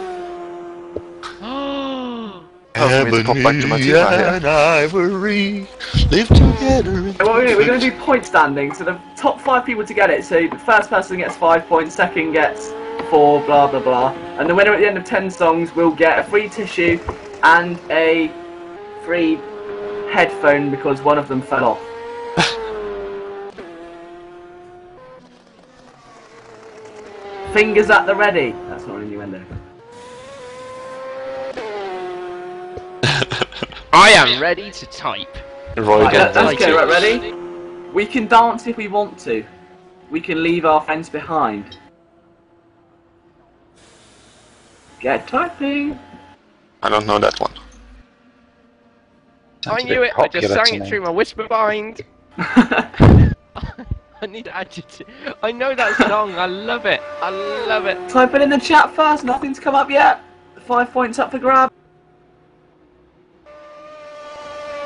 For me to pop back to my team right here. and Ivory live together. We're going to do point standing, so the top 5 people to get it, so the first person gets 5 points, second gets 4, blah blah blah, and the winner at the end of 10 songs will get a free tissue and a free headphone because one of them fell off. Fingers at the ready. That's not an innuendo. I am ready to type. Roy Right, gets let's go, right, ready? We can dance if we want to. We can leave our friends behind. Get typing. I don't know that one. I knew it, I just sang it through my whisper mind. I need adjective. I know that song, I love it. I love it. Type it in the chat first, nothing's come up yet. 5 points up for grab.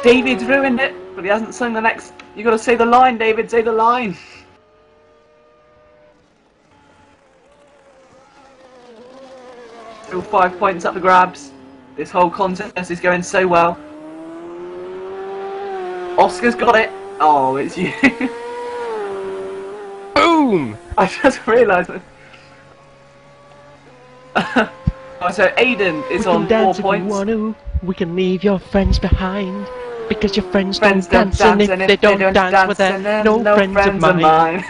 David's ruined it, but he hasn't sung the next. You gotta say the line, David, say the line. Still 5 points up for grabs. This whole contest is going so well. Oscar's got it. Oh, it's you. Boom! I just realised it. Oh, so Aiden is on 4 points. We can leave your friends behind. Because your friends don't dance, and if they don't dance, well, they're no friends of mine.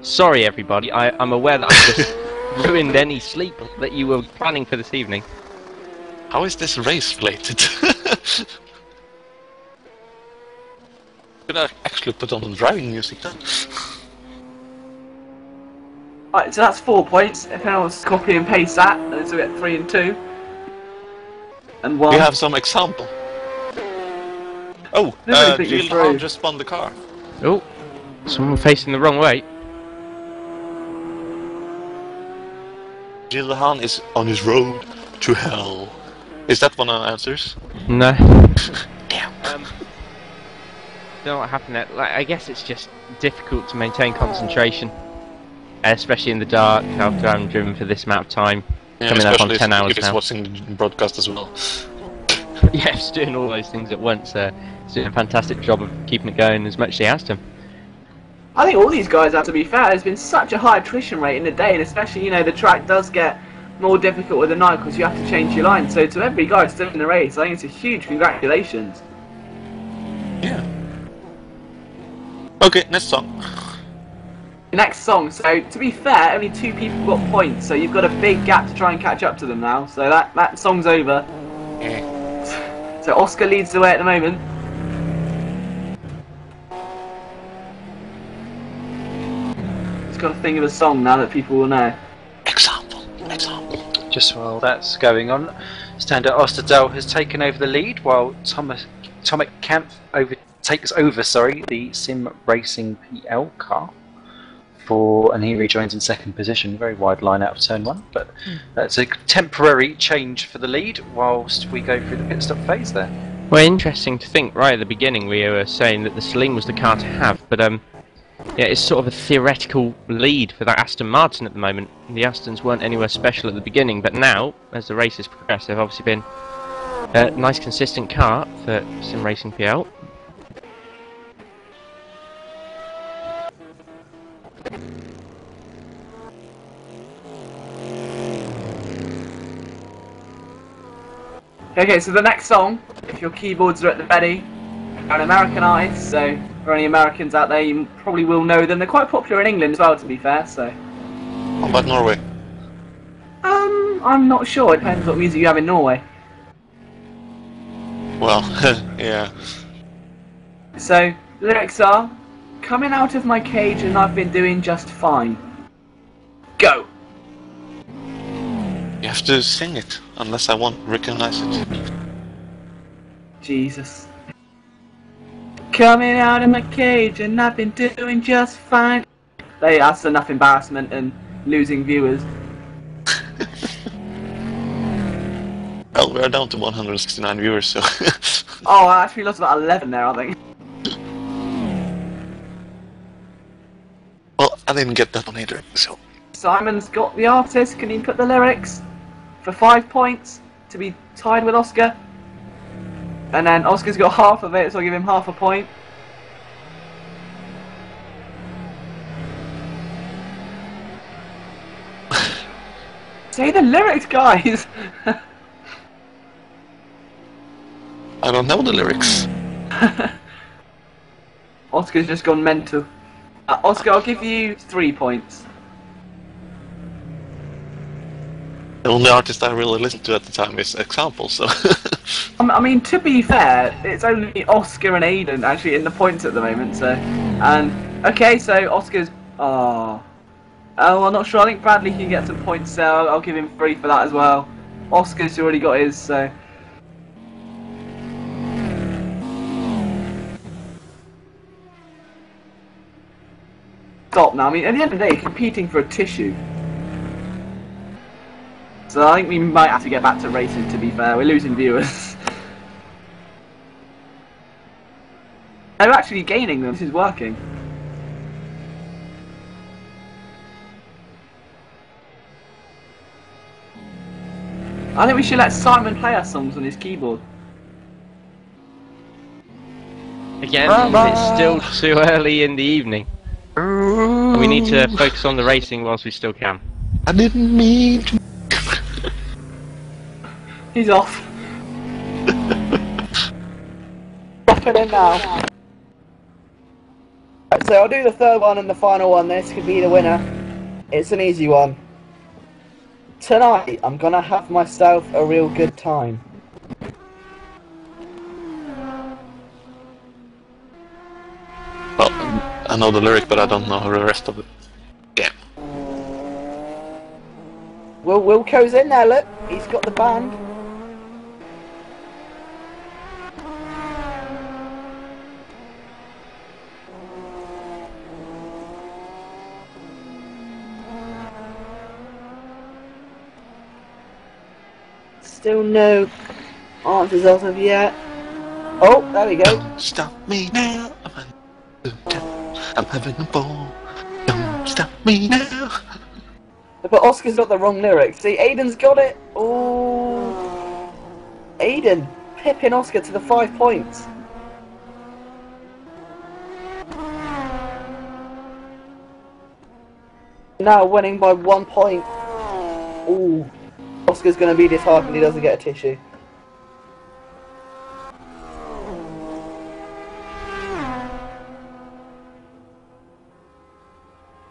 Sorry, everybody. I'm aware that I just ruined any sleep that you were planning for this evening. How is this race related? Could I actually put on driving music then? Right, so that's 4 points. If anyone wants to copy and paste that, then we'll get 3 and 2. And 1. We have some example. Oh, Jill just spun the car. Oh, someone facing the wrong way. Jill is on his road to hell. Is that one of the answers? No. Damn. Don't know what happened there. Like, I guess it's just difficult to maintain concentration, especially in the dark after I'm driven for this amount of time. Yeah, coming up on 10 hours if it's now. watching the broadcast as well. Yeah, it's doing all those things at once. It's doing a fantastic job of keeping it going as much as he has to. I think all these guys have to be fair. There's been such a high attrition rate in the day, and especially, you know, the track does get more difficult with the night because you have to change your line. So to every guy still in the race, I think it's a huge congratulations. Yeah. Okay, next song. Next song. So to be fair, only 2 people got points, so you've got a big gap to try and catch up to them now. So that song's over. Yeah. So Oscar leads the way at the moment. He's got to think of a song now that people will know. Example. Just while that's going on, Standard Osterdal has taken over the lead, while Tomek Camp takes over the Sim Racing PL car. And he rejoins in second position. Very wide line out of turn 1, but that's a temporary change for the lead whilst we go through the pit stop phase there. Well, interesting to think. Right at the beginning, we were saying that the Sling was the car to have, but yeah, it's sort of a theoretical lead for that Aston Martin at the moment. The Astons weren't anywhere special at the beginning, but now, as the race has progressed, they've obviously been a nice, consistent car for Sim Racing PL. Okay, so the next song, if your keyboards are at the ready, are an American artist, so for any Americans out there, you probably will know them. They're quite popular in England as well, to be fair, so... How about Norway? I'm not sure. It depends what music you have in Norway. Well, yeah. So, the lyrics are, coming out of my cage and I've been doing just fine. Go! You have to sing it, unless I won't recognize it. Jesus. Coming out of my cage and I've been doing just fine. That's enough embarrassment and losing viewers. Well, we're down to 169 viewers, so... Oh, I actually lost about 11 there, I think. Well, I didn't get that one either, so... Simon's got the artist. Can he put the lyrics for 5 points to be tied with Oscar? And then Oscar's got half of it, so I'll give him half a point. Say the lyrics, guys! I don't know the lyrics. Oscar's just gone mental. Oscar, I'll give you 3 points. The only artist I really listened to at the time is Example, so... I mean, to be fair, it's only Oscar and Aiden actually in the points at the moment, so... And, okay, so Oscar's... Oh, I'm not sure. I think Bradley can get some points, so I'll give him 3 for that as well. Oscar's already got his, so... Stop now. I mean, at the end of the day, you're competing for a tissue. So I think we might have to get back to racing, to be fair. We're losing viewers. They're actually gaining them. This is working. I think we should let Simon play our songs on his keyboard. Again, it's still too early in the evening. We need to focus on the racing whilst we still can. I didn't mean to... He's off. Dropping in now. Right, so I'll do the third one and the final one. This could be the winner. It's an easy one. Tonight, I'm gonna have myself a real good time. Well, I know the lyric, but I don't know the rest of it. Yeah. Wilco's in there, look. He's got the band. Still no answers as of yet. Oh, there we go. Don't stop me now. I'm having a ball. Don't stop me now. But Oscar's got the wrong lyrics. See, Aiden's got it. Oh, Aiden pipping Oscar to the 5 points. Now winning by 1 point. Ooh. Oscar's going to be disheartened when he doesn't get a tissue.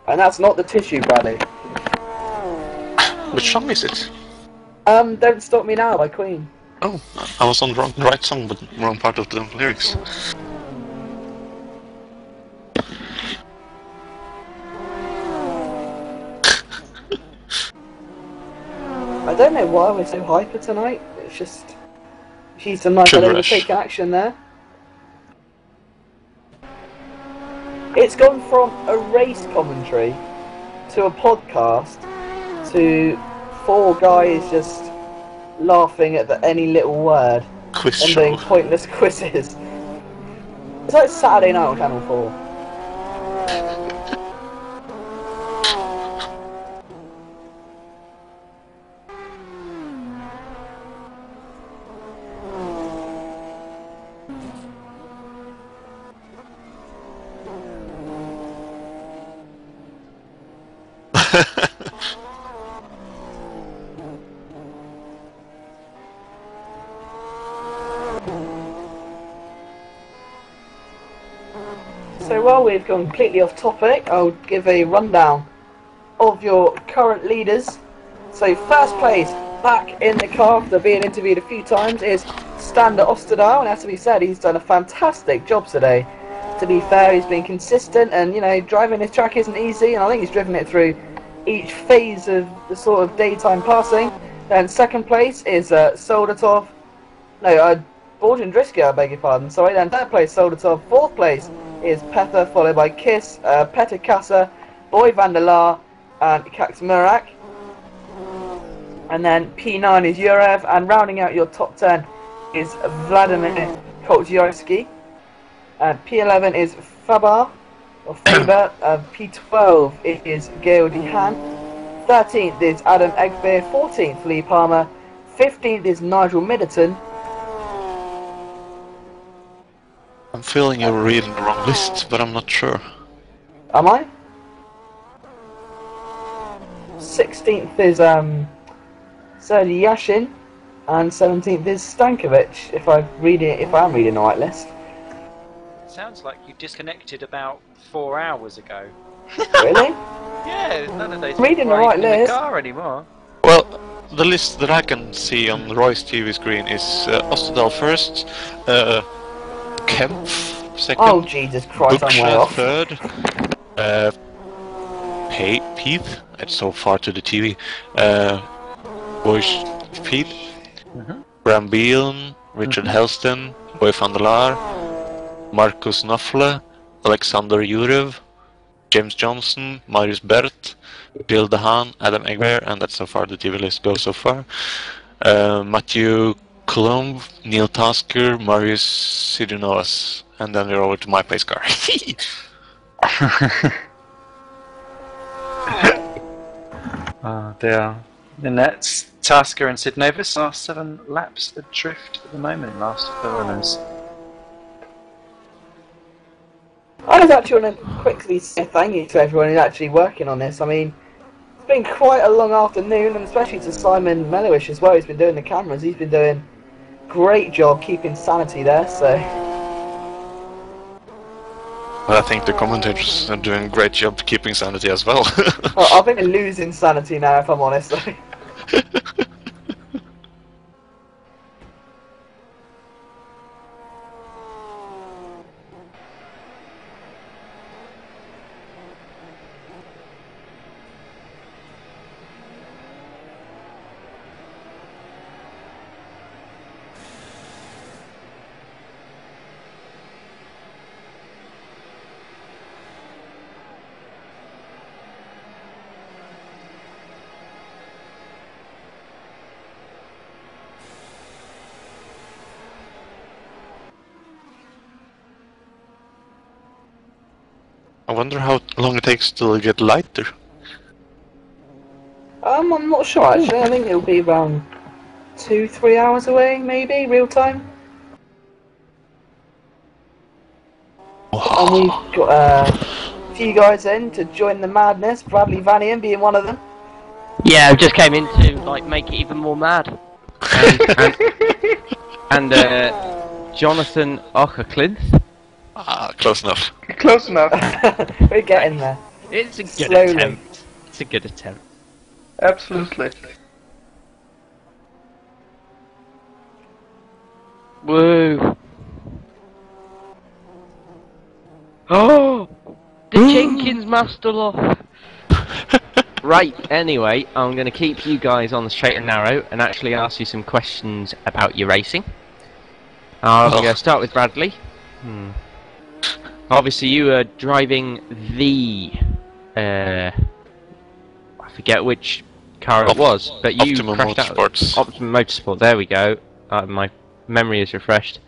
And that's not the tissue, Bradley. Which song is it? Don't Stop Me Now by Queen. Oh, I was on the right song, but wrong part of the lyrics. I don't know why we're so hyper tonight. It's just... She's some nice little taking action there. It's gone from a race commentary to a podcast to 4 guys just laughing at any little word Quiz and show. doing pointless quizzes. It's like Saturday night on Channel 4. So while we've gone completely off topic, I'll give a rundown of your current leaders. So first place, back in the car after being interviewed a few times, is Stander Osterdal, and as to be said, he's done a fantastic job today. To be fair, he's been consistent, and you know, driving this track isn't easy, and I think he's driven it through each phase of the sort of daytime passing. Then second place is Soldatov, Borjan Driska, I beg your pardon, sorry. Then third place, Soldatov. Fourth place is Pether, followed by Kiss, Peter Kassa, Boy van der Laar, and Kax Murak. And then P9 is Yurev, and rounding out your top 10 is Vladimir Koldziorski. P11 is Faber, or Faber. P12 is Gail Dehan. 13th is Adam Egbeer. 14th, Lee Palmer. 15th is Nigel Middleton. I'm feeling you're reading the wrong list, but I'm not sure. Am I? 16th is Sergei Yashin, and 17th is Stankovic. If I'm reading the right list. Sounds like you disconnected about 4 hours ago. Really? Yeah, none of those Reading the people right in the list. car anymore. Well, the list that I can see on Roy's TV screen is Ostadal first, Kempf second, Oh Jesus Christ! I'm way Buksha off. third, Peeth, it's so far to the TV, Boys Peeth, Bram Beelen, Richard Helston, Boy van der Laar, Marcus Knopfler, Alexander Yurev, James Johnson, Marius Bert, Bill Dehaan, Adam Egbeer, and that's so far the TV list goes so far. Matthew Colomb, Neil Tasker, Marius Sidinoas, and then we're over to my pace car. Oh dear. And that's Tasker and Sid Novus are 7 laps adrift at the moment, last of the runners. I just actually want to quickly say thank you to everyone who's actually working on this. I mean, it's been quite a long afternoon, and especially to Simon Mellowish as well. He's been doing the cameras. He's been doing a great job keeping sanity there. So. Well, I think the commentators are doing a great job keeping sanity as well. I think they're losing sanity now, if I'm honest. I wonder how long it takes to get lighter. I'm not sure actually. I think it'll be around 2-3 hours away, maybe real time. And we've got a few guys in to join the madness. Bradley Vanian being one of them. Yeah, I just came in to like make it even more mad. And Jonathan Ockerclinth. Ah, close enough. Close enough. We're getting there. It's a good Slowly. attempt. It's a good attempt. Absolutely. Woo! Oh, the Jenkins Master Lock. Right. Anyway, I'm going to keep you guys on the straight and narrow, and actually ask you some questions about your racing. I'm going to start with Bradley. Obviously, you were driving the I forget which car it was, but you Optimum crashed Motorsports. out. Optimum Motorsport. There we go. My memory is refreshed.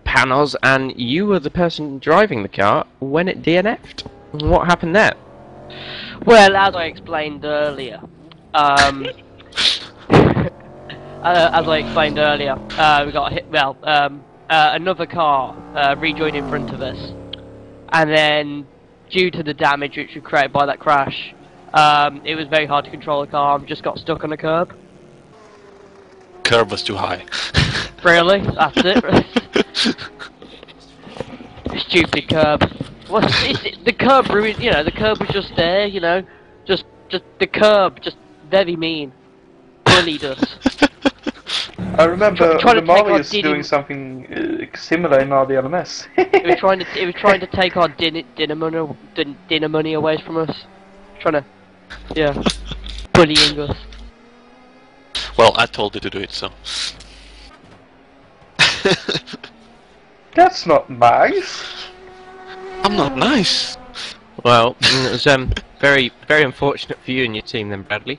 Panos, and you were the person driving the car when it DNF'd. What happened there? Well, as I explained earlier, we got hit. Well, another car rejoined in front of us, and then due to the damage which was created by that crash, it was very hard to control the car. And just got stuck on the curb. Curb was too high. Really? That's it. Stupid curb. The curb ruined. You know, the curb was just there. You know, just the curb, just very mean. Bullied us. I remember Trying to take our Marius doing something similar in RD LMS. It was trying to take our dinner money away from us. Trying to, yeah, bullying us. Well, I told you to do it, so. That's not nice. I'm not nice. Well, it was very, very unfortunate for you and your team then, Bradley.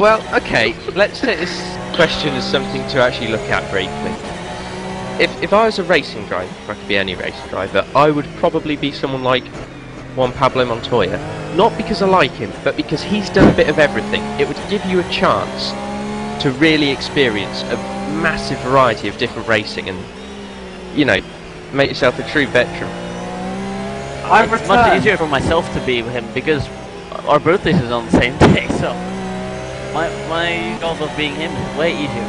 Well, okay, let's take this question as something to actually look at briefly. If I was a racing driver, if I could be any racing driver, I would probably be someone like Juan Pablo Montoya. Not because I like him, but because he's done a bit of everything. It would give you a chance to really experience a massive variety of different racing and, you know, make yourself a true veteran. It's much easier for myself to be with him because our birthdays is on the same day, so my goal of being him is way easier.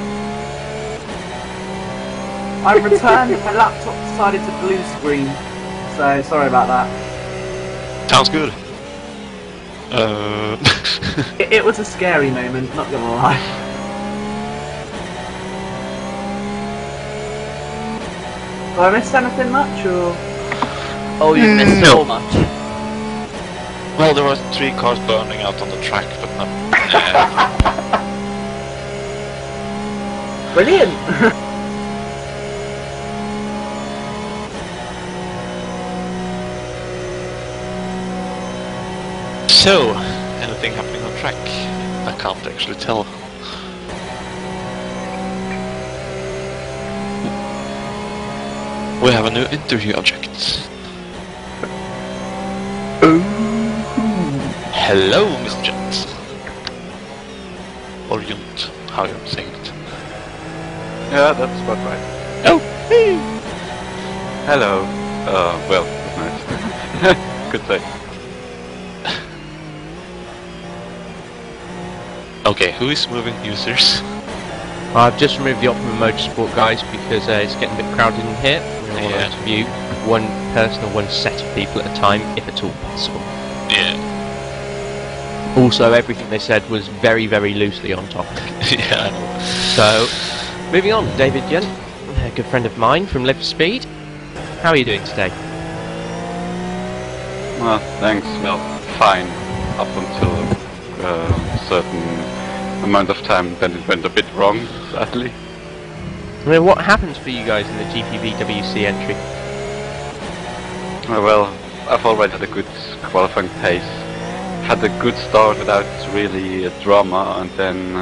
I returned and my laptop decided to blue screen, so sorry about that. Sounds good. It was a scary moment, not gonna lie. Have I missed anything much, or...? Oh, you missed so much. Well, there were 3 cars burning out on the track, but not... Brilliant! So, anything happening on track? I can't actually tell. We have a new interview object. Hello, Mr. Jet. Or Junt, how you're saying it. Yeah, that's about right. Oh! Hey. Hello. Well, good night. Good day. Okay, who is moving users? I've just removed the Optimum Motorsport guys because it's getting a bit crowded in here. I want to view one person or one set of people at a time, if at all possible. Yeah. Also, everything they said was very, very loosely on topic. Yeah, I know. So, moving on, David Gent, a good friend of mine from Live for Speed. How are you doing today? Well, thanks. Well, fine. Up until a certain amount of time, then it went a bit wrong, sadly. I mean, what happened for you guys in the GPVWC entry? Well, I've already had a good qualifying pace. Had a good start without really drama, and then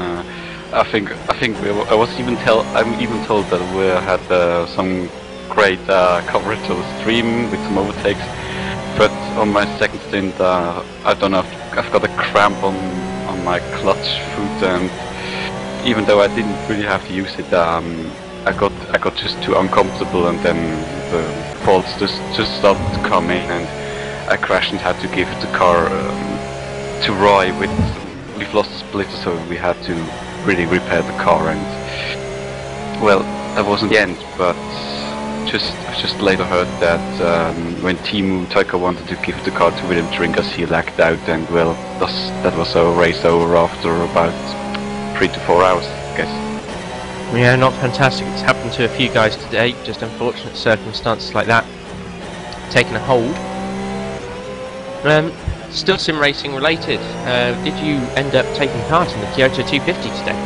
I think I'm even told that we had some great coverage of the stream with some overtakes. But on my second stint, I don't know, I've got a cramp on my clutch foot, and even though I didn't really have to use it, I got just too uncomfortable, and then the faults just started to come in, and I crashed and had to give the car to Roy. We've lost the splitter, so we had to really repair the car, and well, that wasn't the end, but I just later heard that when Timu Taika wanted to give the car to William Drinkas, he lagged out, and well, that was a race over after about 3 to 4 hours, I guess. Yeah, not fantastic. It's happened to a few guys today, just unfortunate circumstances like that taking a hold. Still sim racing related, did you end up taking part in the Kyoto 250 today?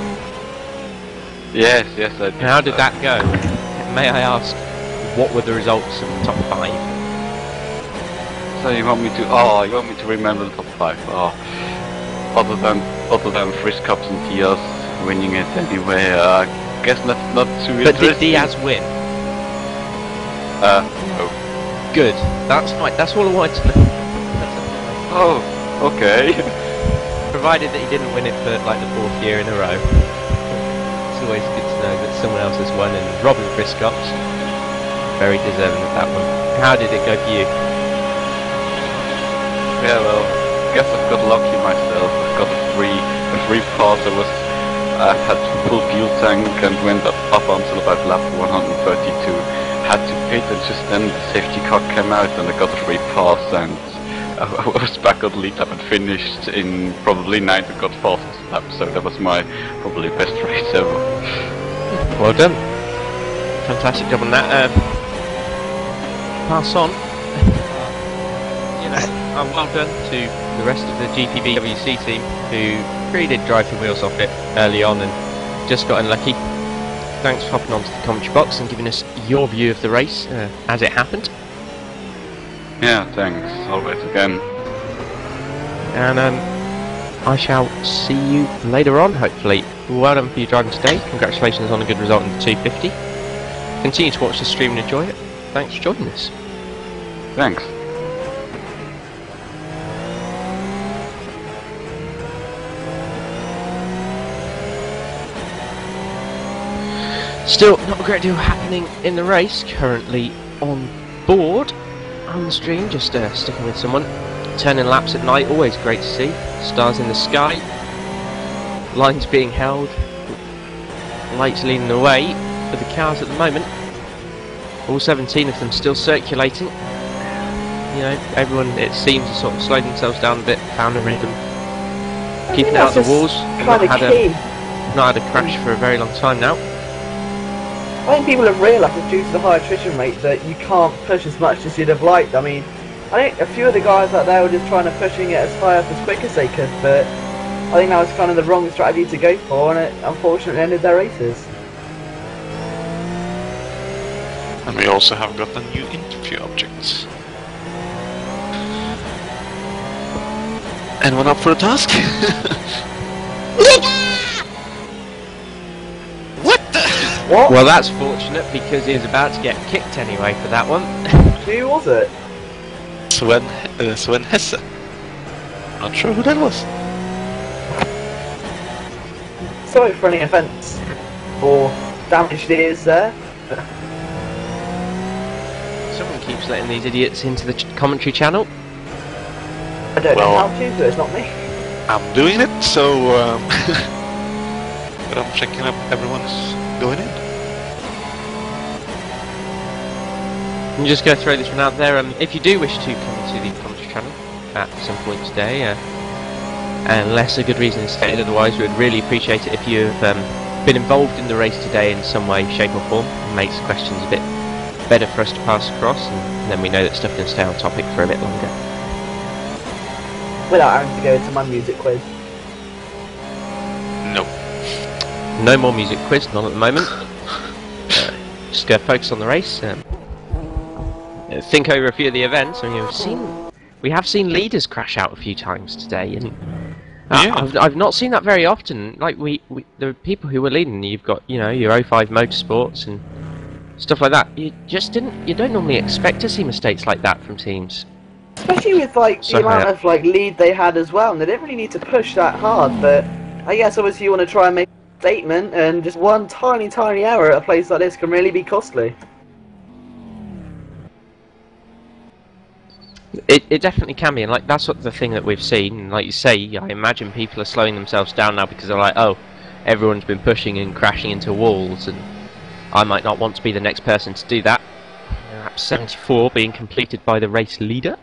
Yes, I did. And how did that go? May I ask, what were the results of the top 5? So you want me to remember the top 5? Other than Frisk Cups and Diaz winning it anyway, I guess not too interesting. But did Diaz win? No. Good. That's right. That's all I wanted to know. Oh, okay. Provided that he didn't win it for like the 4th year in a row. It's always good to know that someone else has won, and Robin Frisk Cups, very deserving of that one. How did it go for you? Yeah, well, I guess I've got lucky myself. I've got a free pass. I had full fuel tank and went up until about lap 132. Had to pit, and just then the safety car came out, and I got a free pass, and I was back on the lead lap and finished in probably 9th and got fastest lap. So that was my probably best race ever. Well done. Fantastic job on that. Pass on. Well done to the rest of the GPVWC team who really did drive the wheels off it early on and just got unlucky. Thanks for hopping onto the commentary box and giving us your view of the race as it happened. Yeah, thanks. Always again. And I shall see you later on, hopefully. Well done for your driving today. Congratulations on a good result in the 250. Continue to watch the stream and enjoy it. Thanks for joining us. Thanks. Still not a great deal happening in the race. Currently on board on the stream, just sticking with someone. Turning laps at night, always great to see. Stars in the sky. Lines being held. Lights leading the way for the cars at the moment. All 17 of them still circulating. You know, everyone, it seems, to sort of slow themselves down a bit, found a rhythm. Keeping out the walls. Not had a crash for a very long time now. I think people have realised that due to the high attrition rate that you can't push as much as you'd have liked. I mean, I think a few of the guys out there were just trying to pushing it as high up as quick as they could, but I think that was kind of the wrong strategy to go for, and it unfortunately ended their races. And we also have got a new interview object. Anyone up for a task? What the? What? Well, that's fortunate because he was about to get kicked anyway for that one. Who was it? Sven Hesse. Not sure who that was. Sorry for any offence or damaged ears there. Someone keeps letting these idiots into the commentary channel. I don't know how to, but it's not me. I'm doing it, so but I'm checking up everyone's going in. I'm just going to throw this one out there. If you do wish to come to the commentary channel at some point today, unless a good reason is stated otherwise, we would really appreciate it if you've been involved in the race today in some way, shape or form. It makes questions a bit better for us to pass across, and then we know that stuff can stay on topic for a bit longer. Without having to go into my music quiz. No. No more music quiz, not at the moment. Just go focus on the race. Think over a few of the events. I mean, we have seen leaders crash out a few times today, and I've not seen that very often. Like the people who were leading, you've got your 05 Motorsports and stuff like that. You don't normally expect to see mistakes like that from teams. Especially with the amount of lead they had as well, and they didn't really need to push that hard. But I guess obviously you want to try and make a statement, and just one tiny error at a place like this can really be costly. It definitely can be, and that's what the thing that we've seen. And like you say, I imagine people are slowing themselves down now because they're like, oh, everyone's been pushing and crashing into walls, and I might not want to be the next person to do that. Lap 74 being completed by the race leader,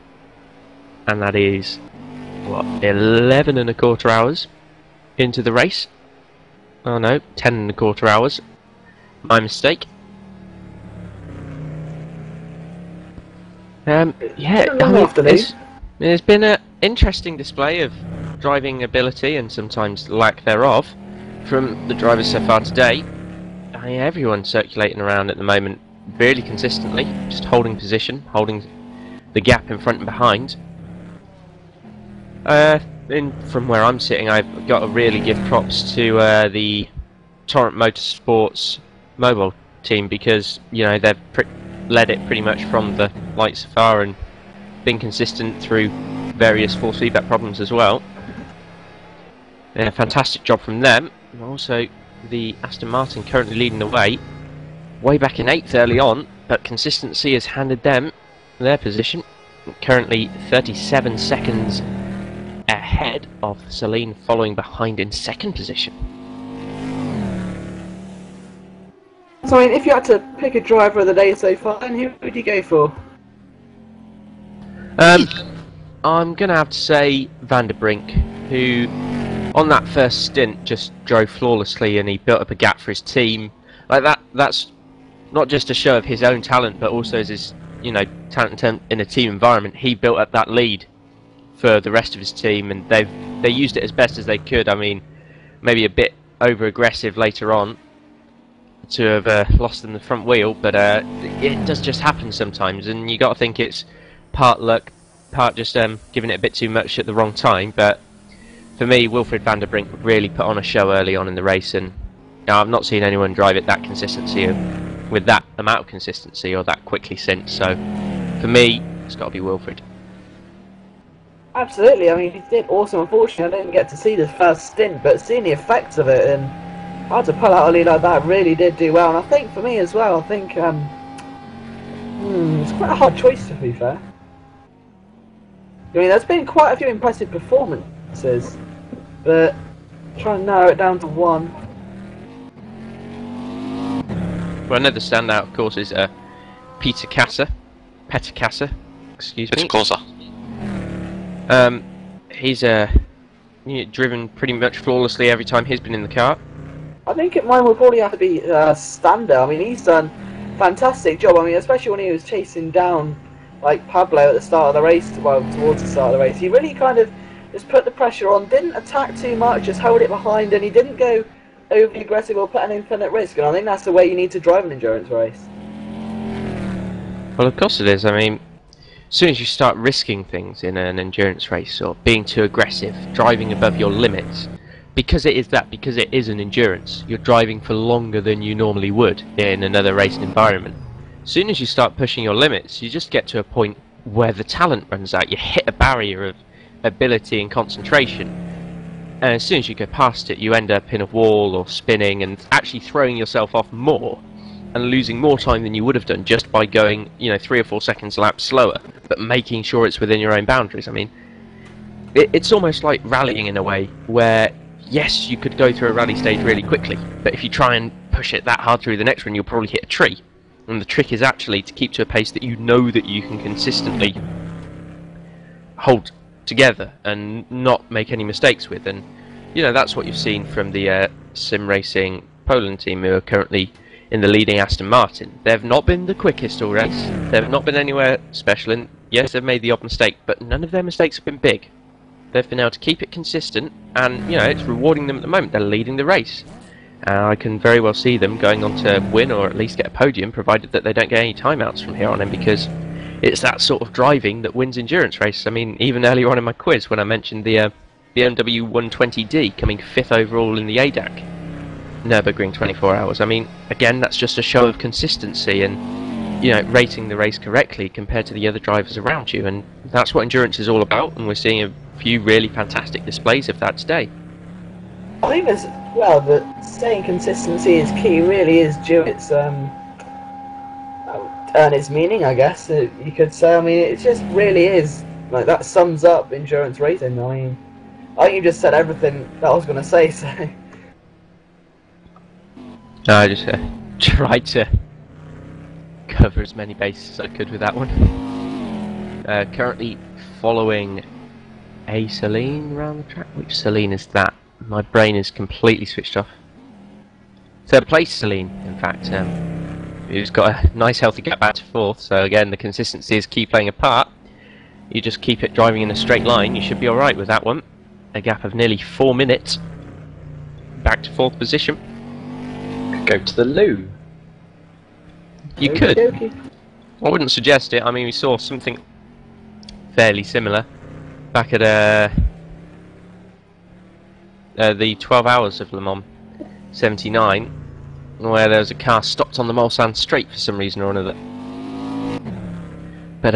and that is what, 11 and a quarter hours into the race. Oh no, 10 and a quarter hours. My mistake. There's been an interesting display of driving ability and sometimes lack thereof from the drivers so far today. Everyone's circulating around at the moment really consistently, just holding position, holding the gap in front and behind. From where I'm sitting, I've got to really give props to the Torrent Motorsports mobile team, because they've led it pretty much from the light so far and been consistent through various force feedback problems as well. Fantastic job from them. And also the Aston Martin currently leading the way back in 8th early on, but consistency has handed them their position, currently 37 seconds ahead of Celine, following behind in 2nd position. So I mean, if you had to pick a driver of the day so far, then who would you go for? I'm going to have to say Van der Brink, who on that first stint just drove flawlessly, and he built up a gap for his team. That's not just a show of his own talent, but also as his talent in a team environment. He built up that lead for the rest of his team, and they used it as best as they could. I mean, maybe a bit over aggressive later on to have lost in the front wheel, but it does just happen sometimes, and you got to think it's part luck, part just giving it a bit too much at the wrong time. But for me, Wilfred van der Brink really put on a show early on in the race, and I've not seen anyone drive it that consistency, with that amount of consistency, or that quickly since. So, for me, it's got to be Wilfred. Absolutely. I mean, he did awesome. Unfortunately, I didn't get to see the first stint, but seeing the effects of it and how to pull out a lead like that really did do well. And I think for me as well, I think it's quite a hard choice, to be fair. I mean, there's been quite a few impressive performances, but trying to narrow it down to one. Well, another standout, of course, is Peter Kasser, excuse me. He's driven pretty much flawlessly every time he's been in the car. I think mine will probably have to be Stander. I mean, he's done a fantastic job. I mean, especially when he was chasing down like Pablo at the start of the race, well, towards the start of the race. He really kind of just put the pressure on, didn't attack too much, just hold it behind, and he didn't go overly aggressive or put an infinite risk. And I think that's the way you need to drive an endurance race. Well, of course it is. I mean, as soon as you start risking things in an endurance race, or being too aggressive, driving above your limits, because it is an endurance, you're driving for longer than you normally would in another racing environment. As soon as you start pushing your limits, you just get to a point where the talent runs out. You hit a barrier of ability and concentration, and as soon as you go past it, you end up in a wall or spinning and actually throwing yourself off more and losing more time than you would have done just by going, 3 or 4 seconds a lap slower, but making sure it's within your own boundaries. I mean, it's almost like rallying in a way where, yes, you could go through a rally stage really quickly, but if you try and push it that hard through the next one, you'll probably hit a tree. And the trick is actually to keep to a pace that you know that you can consistently hold together and not make any mistakes with. And that's what you've seen from the Sim Racing Poland team, who are currently in the leading Aston Martin. They've not been the quickest all race, they've not been anywhere special, and yes, they've made the odd mistake, but none of their mistakes have been big. They've been able to keep it consistent, and it's rewarding them at the moment. They're leading the race. I can very well see them going on to win, or at least get a podium, provided that they don't get any timeouts from here on in, because it's that sort of driving that wins endurance races. I mean, even earlier on in my quiz, when I mentioned the BMW 120D coming 5th overall in the ADAC Nürburgring 24 hours, I mean, again, that's just a show of consistency and, rating the race correctly compared to the other drivers around you, and that's what endurance is all about, and we're seeing a few really fantastic displays of that today. I think as well that saying consistency is key really is due its earn its meaning, I guess you could say. I mean, it just really is, like, that sums up endurance racing. I mean, I think you just said everything that I was going to say, so I just tried to cover as many bases as I could with that one. Currently following a Celine around the track. Which Celine is that? My brain is completely switched off. Third place Celine, in fact, who's got a nice healthy gap back to 4th, so again, the consistency is key playing a part. You just keep it driving in a straight line, you should be alright with that one. A gap of nearly 4 minutes. Back to 4th position. Could go to the loo. You could. I wouldn't suggest it. I mean, we saw something fairly similar back at the 12 Hours of Le Mans 79, where there was a car stopped on the Mulsanne Straight for some reason or another. But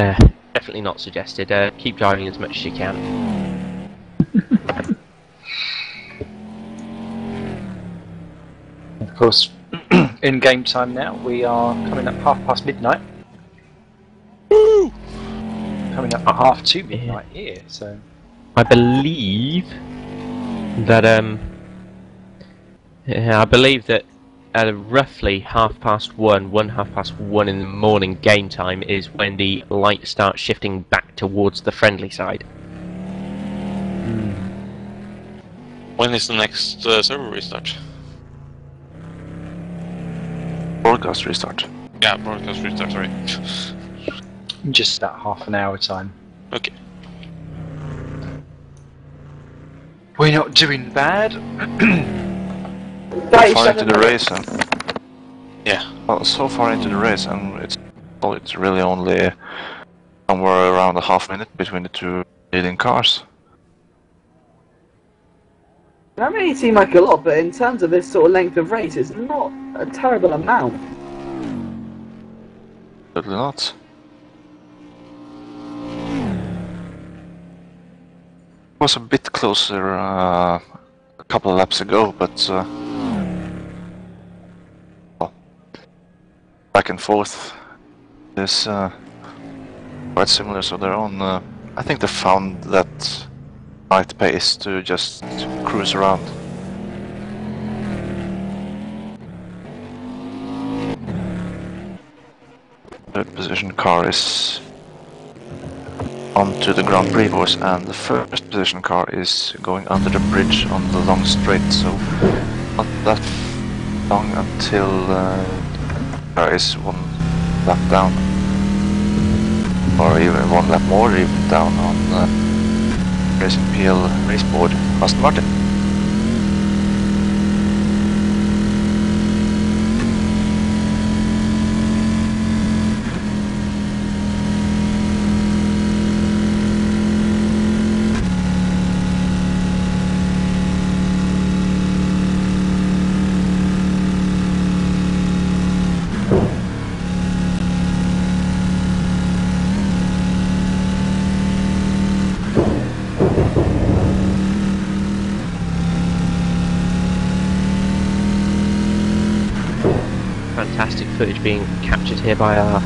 definitely not suggested. Keep driving as much as you can. Of course, in game time now, we are coming up midnight. Woo! Coming up at 2:30 midnight here, so I believe that at roughly 1:30 in the morning game time is when the light starts shifting back towards the friendly side. When is the next server restart? Broadcast restart. Yeah, broadcast restart, sorry. just that half an hour time. Okay. We're not doing bad. Far into the race, and yeah. Well, so far into the race, and it's really only somewhere around a half minute between the two leading cars. That may seem like a lot, but in terms of this sort of length of race, it's not a terrible amount. Certainly not. It was a bit closer a couple of laps ago, but well, back and forth is quite similar. So they're on. I think they found that right pace to just cruise around. Third position car is onto the Grand Prix horse, and the first position car is going under the bridge on the long straight, so not that long until there is one lap down, or even one lap more, even down on Racing PL race board, Aston Martin. Fantastic footage being captured here by our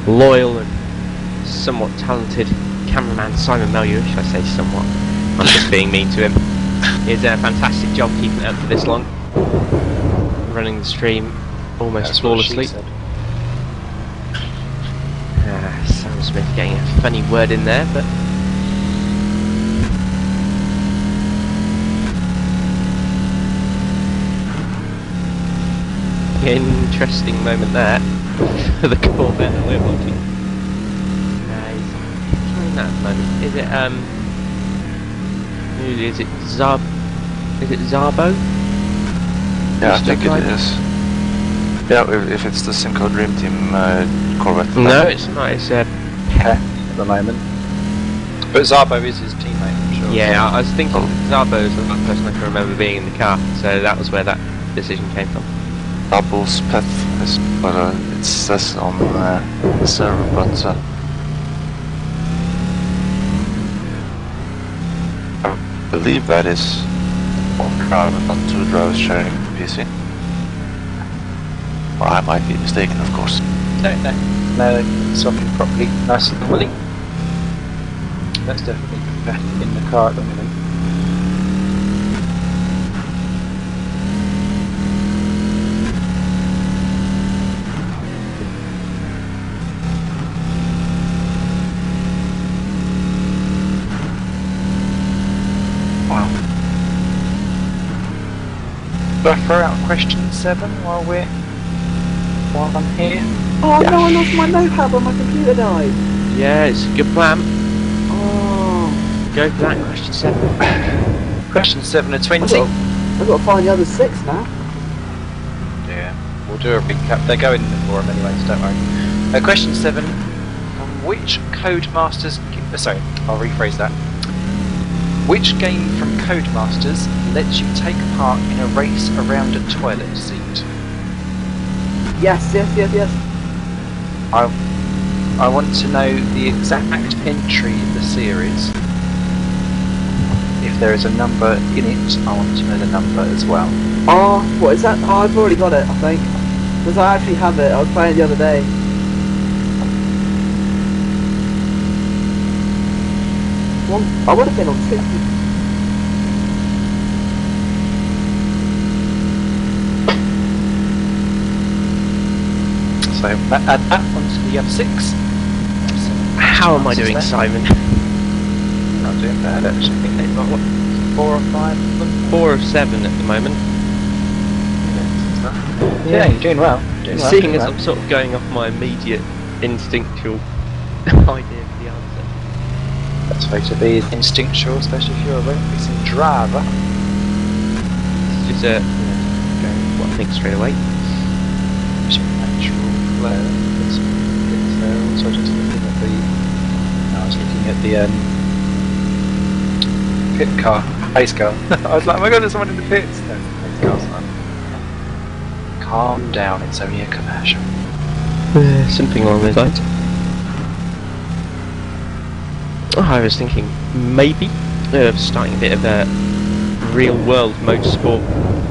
loyal and somewhat talented cameraman Simon Mellieu. Should I say somewhat? I'm just being mean to him. He did a fantastic job keeping it up for this long, running the stream almost flawlessly. Sam Smith getting a funny word in there, but interesting moment there for the Corvette that we're watching. He's trying that at the moment. Is it Zabo? Yeah, I think it is. Yeah, if it's the Simco Dream Team Corvette. No, it's not. It's at the moment. But Zabo is his teammate, I'm sure. Yeah, I was thinking Zabo is the person I can remember being in the car, so that was where that decision came from. Double's pet is what it says on the server, but I believe that is one driver, not two drivers sharing the PC. Or I might be mistaken, of course. No, it's working properly, nice and normally. That's definitely in the car at the moment. Do I throw out question 7 while I'm here? Oh no, I lost my notepad when my computer died. Yeah, it's a good plan. Oh. Go for that, question 7. Question 7 of 20. I've got to find the other 6 now. Yeah, we'll do a recap. They're going in the forum anyway, so don't worry. Question 7. Which Codemasters... sorry, I'll rephrase that. Which game from Codemasters lets you take part in a race around a toilet seat? Yes. I want to know the exact entry in the series. If there is a number in it, I want to know the number as well. Oh, what is that? Oh, I've already got it, I think. Because I actually have it. I was playing the other day. I would have been on 50. So add that onto the other 6. How am I doing, Simon? Not doing bad actually. I think they've got what, 4 or 5 of them? 4 of 7 at the moment. Yeah, you're doing well. Seeing as I'm sort of going off my immediate instinctual idea for the answer. That's supposed to be instinctual, especially if you're a racing driver. It's just going what I think straight away. Natural flow. It's also just looking at the. I was looking at the pit car Pace car. I was like, oh my god, there's someone in the pits. No, pace car's not. Calm down, it's only a commercial. Something along those lines. I was thinking maybe of starting a bit of a real-world motorsport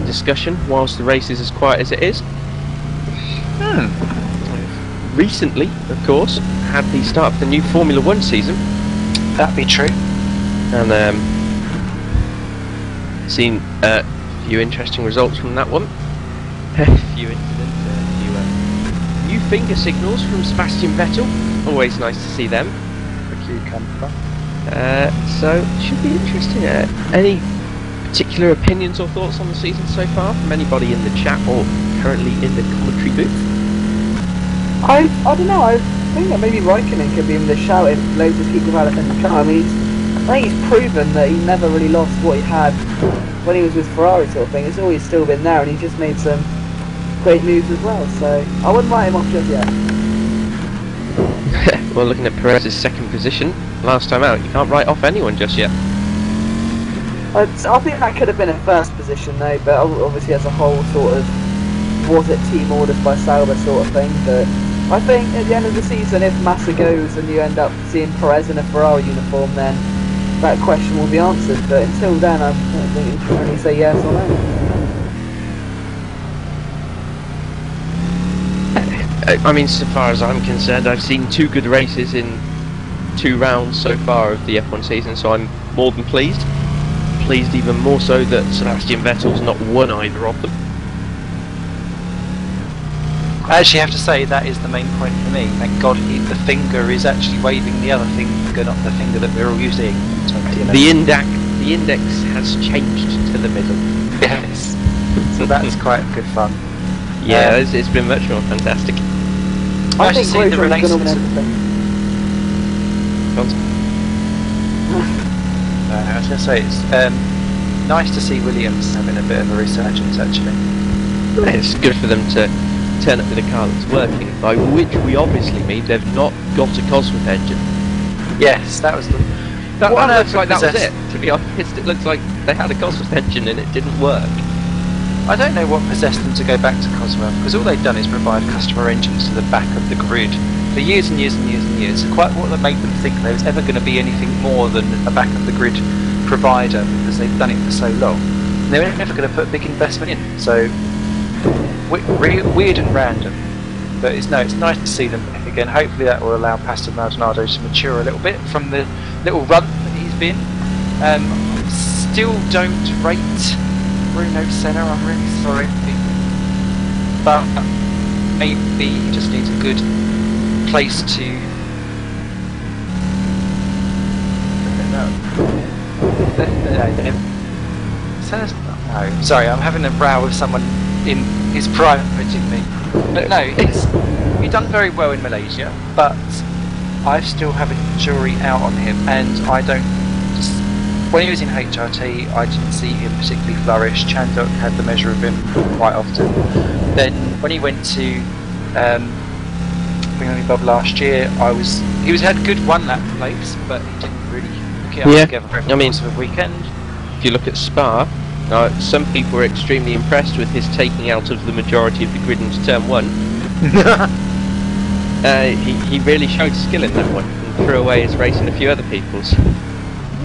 discussion whilst the race is as quiet as it is. Recently, of course, had the start of the new Formula 1 season. That'd be true. And seen a few interesting results from that one. A few incidents, a few new finger signals from Sebastian Vettel. Always nice to see them. The cucumber. So, should be interesting. Any particular opinions or thoughts on the season so far from anybody in the chat or currently in the commentary booth? I don't know, I think that maybe Raikkonen could be in the shout if Lotus keep developing the car. I mean, I think he's proven that he never really lost what he had when he was with Ferrari sort of thing. It's always still been there, and he just made some great moves as well, so I wouldn't write him off just yet. Well, looking at Perez's second position, last time out, you can't write off anyone just yet. I think that could have been a first position though, but obviously as a whole sort of, was it team orders by Sauber sort of thing, but I think at the end of the season, if Massa goes and you end up seeing Perez in a Ferrari uniform, then that question will be answered, but until then I don't think you can really say yes or no. I mean, so far as I'm concerned, I've seen 2 good races in 2 rounds so far of the F1 season, so I'm more than pleased. Pleased even more so that Sebastian Vettel's not won either of them. I actually have to say that is the main point for me. Thank God the finger is actually waving the other finger, not the finger that we're all using. The index has changed to the middle. Yes. So that's quite good fun. Yeah, it's been much more fantastic. I think see the Grosjean's gonna win renaissance. everything. I was going to say, it's nice to see Williams having a bit of a resurgence actually. It's good for them to turn up with a car that's working, by which we obviously mean they've not got a Cosworth engine. Yes, that was the... That looks like that was it, to be honest. It looks like they had a Cosworth engine and it didn't work. I don't know what possessed them to go back to Cosworth, because all they've done is provide customer engines to the back of the grid for years and years and years and years. So quite what made them think there was ever going to be anything more than a back of the grid provider, because they've done it for so long. And they were never going to put a big investment in, so weird and random. But it's nice to see them back again. Hopefully that will allow Pastor Maldonado to mature a little bit from the little run that he's been. Still don't rate Bruno Senna, I'm really sorry. But maybe he just needs a good place to... Senna's... No, sorry, I'm having a row with someone in his private with me. But no, he's done very well in Malaysia, but I still have a jury out on him, and I don't... When he was in HRT, I didn't see him particularly flourish. Chandok had the measure of him quite often. Then when he went to Bring Bob last year, he had good one lap place, but he didn't really pick it up together over the course of a weekend. If you look at Spa, some people were extremely impressed with his taking out of the majority of the grid into turn 1. He really showed skill in that one and threw away his race and a few other people's.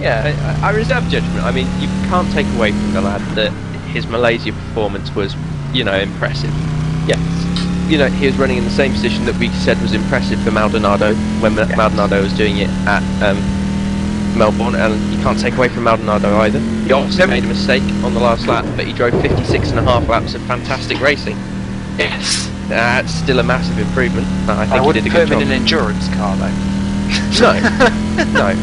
Yeah, I reserve judgment. I mean, you can't take away from the lad that his Malaysia performance was, impressive. Yes. He was running in the same position that we said was impressive for Maldonado when Maldonado was doing it at Melbourne, and you can't take away from Maldonado either. He obviously made a mistake on the last lap, but he drove 56.5 laps of fantastic racing. Yes. That's still a massive improvement. I think wouldn't he did a good put him job. in an endurance car though. No.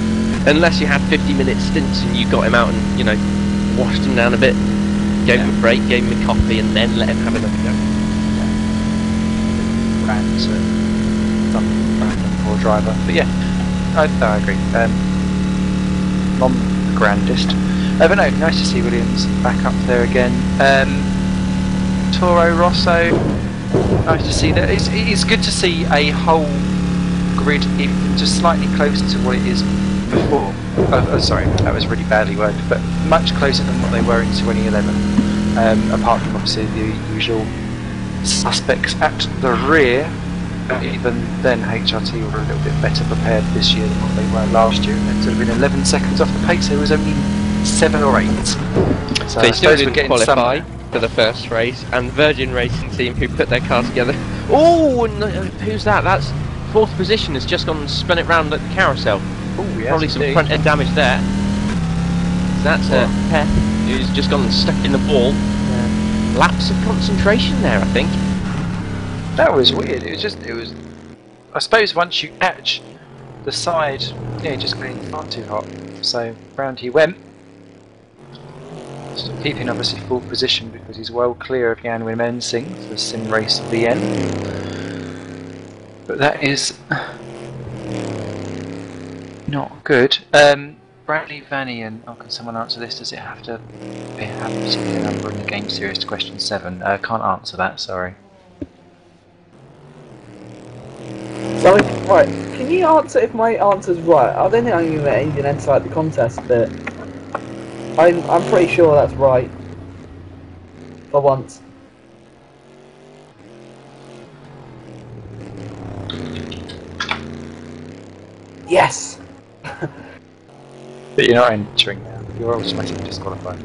Unless you had 50-minute stints and you got him out and, washed him down a bit, gave him a break, gave him a coffee, and then let him have another go. Random poor driver. But yeah, I agree. Not the grandest. But no, nice to see Williams back up there again. Toro Rosso, nice to see that. It's good to see a whole grid even just slightly closer to what it is before. Sorry, that was really badly worded, but much closer than what they were in 2011. Apart from obviously the usual suspects at the rear. Even then, HRT were a little bit better prepared this year than what they were last year. They would have been 11 seconds off the pace. There was only 7 or 8. So they still didn't we're qualify for the first race, and Virgin Racing Team, who put their car together. Oh, and who's that? That's 4th position. Has just gone and spun it round at the carousel. Oh, yes, probably some indeed. front end damage there. That's Pep, who's just gone and stuck in the wall. Lapse of concentration there, I think. That was weird. It was. I suppose once you catch the side, yeah, just getting far too hot. So round he went. Still keeping obviously full position because he's well clear of Jan Wimensing for the sim race of the end. But that is not good. Bradley Vanian. Oh, can someone answer this? Does it have to have a particular number in the game series to question 7? Can't answer that. Sorry. So, right, can you answer if my answer's right? I don't think I'm going to even enter the contest, but I'm pretty sure that's right. For once. Yes! But you're not entering now. You're automatically disqualified.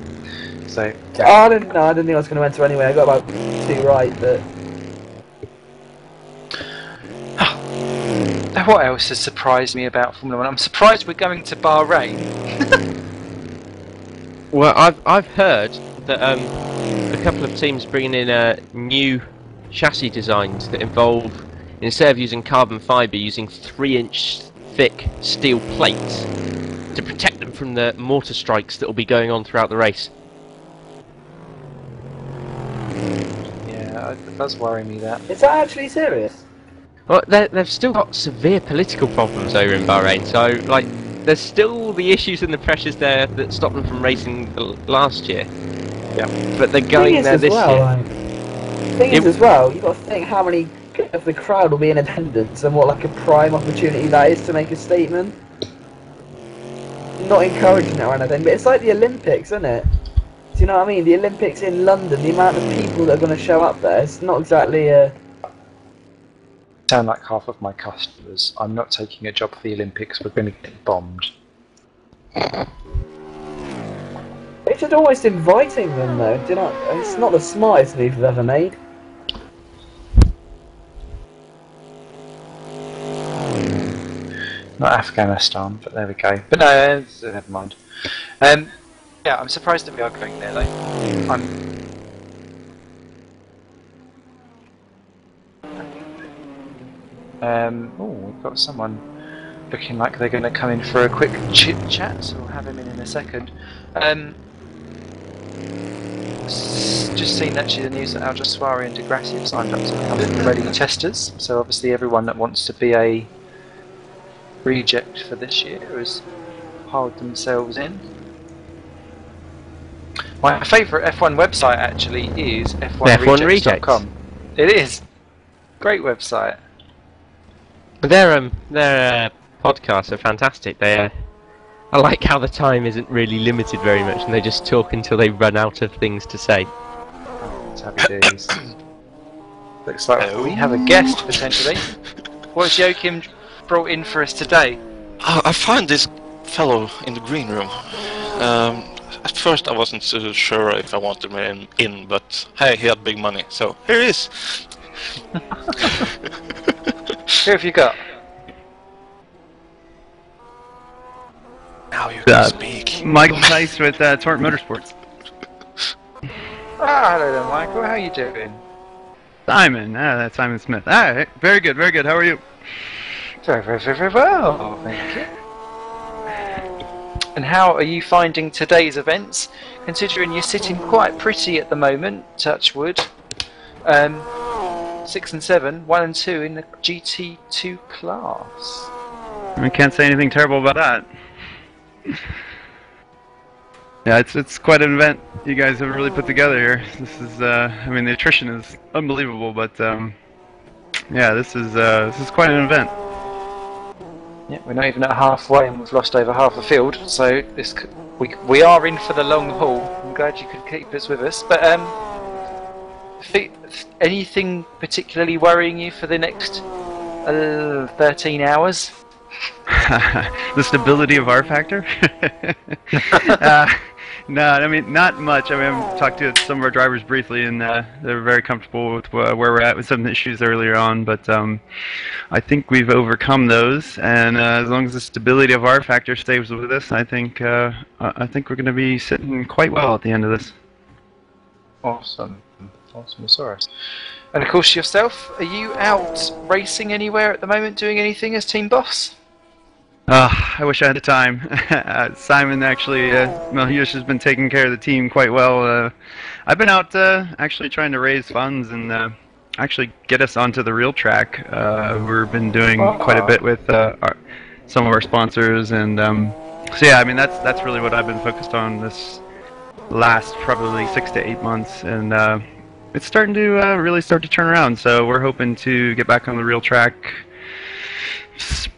So. Yeah. Oh, I didn't know. I didn't think I was going to enter anyway. I got about 2 right, but. What else has surprised me about Formula 1? I'm surprised we're going to Bahrain. Well, I've heard that a couple of teams bringing in new chassis designs that involve, instead of using carbon fibre, using 3-inch thick steel plates to protect them from the mortar strikes that will be going on throughout the race. Yeah, it does worry me that. Is that actually serious? Well, they've still got severe political problems over in Bahrain, so like there's still the issues and the pressures there that stopped them from racing last year. Yeah, but they're going there this year. Like, thing is as well, you've got to think how many of the crowd will be in attendance and what like a prime opportunity that is to make a statement. Not encouraging it or anything, but it's like the Olympics, isn't it? Do you know what I mean? The Olympics in London, the amount of people that are going to show up there, it's not exactly Sound like half of my customers. I'm not taking a job for the Olympics. We're going to get bombed. It's just almost inviting them, though. Do you know? It's not the smartest move they've ever made. Not Afghanistan, but there we go. But no, never mind. Yeah, I'm surprised that we are going there, though. Oh, we've got someone looking like they're going to come in for a quick chit chat, so we'll have him in a second. Just seen actually the news that Al Jaswari and Degrassi have signed up to become ready testers, so obviously everyone that wants to be a reject for this year has piled themselves in. My favourite F1 website actually is F1Rejects.com. It is. Great website. Their podcasts are fantastic. I like how the time isn't really limited very much, and they just talk until they run out of things to say. Happy days. Looks like we have a guest potentially. What's Joachim brought in for us today? I found this fellow in the green room. At first I wasn't so sure if I wanted him in, but hey, he had big money, so here he is. Who have you got? Now you can speak. Michael Tice with Torrent Motorsports. Hello there, Michael. How are you doing? Simon, that's Simon Smith. Alright, very good, very good. How are you? Very well, thank you. And how are you finding today's events, considering you're sitting quite pretty at the moment, touch wood? 6 and 7, 1 and 2 in the GT2 class. I can't say anything terrible about that. Yeah, it's quite an event you guys have really put together here. This is, I mean, the attrition is unbelievable, but yeah, this is quite an event. Yeah, we're not even at halfway, and we've lost over half the field. So we are in for the long haul. I'm glad you could keep us with us. But anything particularly worrying you for the next 13 hours? The stability of R Factor? No, I mean, not much. I mean, I've talked to some of our drivers briefly, and they're very comfortable with where we're at with some issues earlier on, but I think we've overcome those, and as long as the stability of R Factor stays with us, I think we're going to be sitting quite well at the end of this. Awesome. Awesome, Asaurus. And of course yourself, are you out racing anywhere at the moment, doing anything as team boss? I wish I had the time. Simon actually, Melhuish has been taking care of the team quite well. I've been out actually trying to raise funds and actually get us onto the real track. We've been doing quite a bit with some of our sponsors, and so yeah, I mean that's really what I've been focused on this last probably 6 to 8 months, and it's starting to really start to turn around. So we're hoping to get back on the real track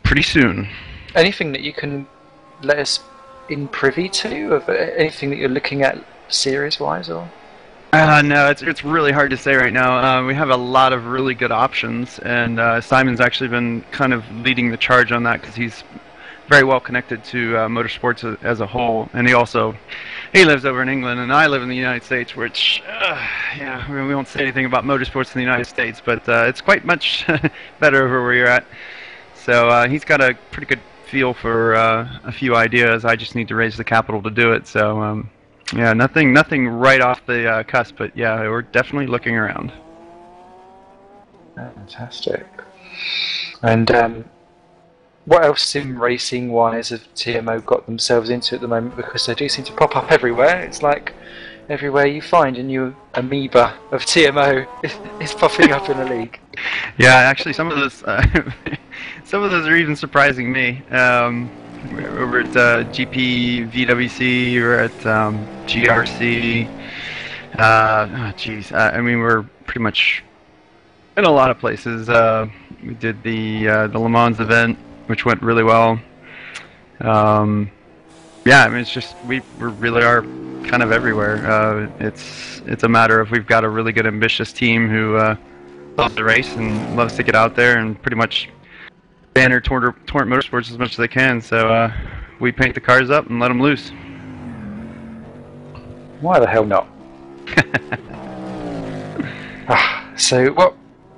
pretty soon. Anything that you can let us in privy to of anything that you're looking at series-wise, or? No, it's really hard to say right now. We have a lot of really good options, and Simon's actually been kind of leading the charge on that because he's very well connected to motorsports as a whole, and he lives over in England, and I live in the United States, which yeah, we won't say anything about motorsports in the United States, but it's quite much better over where you're at. So he's got a pretty good feel for a few ideas. I just need to raise the capital to do it. So yeah, nothing right off the cusp, but yeah, we're definitely looking around. Fantastic. And what else sim racing wise have TMO got themselves into at the moment? Because they do seem to pop up everywhere. It's like everywhere you find a new amoeba of TMO is popping up in the league. Yeah, actually, some of those are even surprising me. We're over at GP, VWC, we're at GRC. I mean, we're pretty much in a lot of places. We did the Le Mans event, which went really well. Yeah, I mean, it's just we really are kind of everywhere. It's a matter of we've got a really good, ambitious team who loves to race and loves to get out there and pretty much banner Torrent Motorsports as much as they can. So we paint the cars up and let them loose. Why the hell not? So what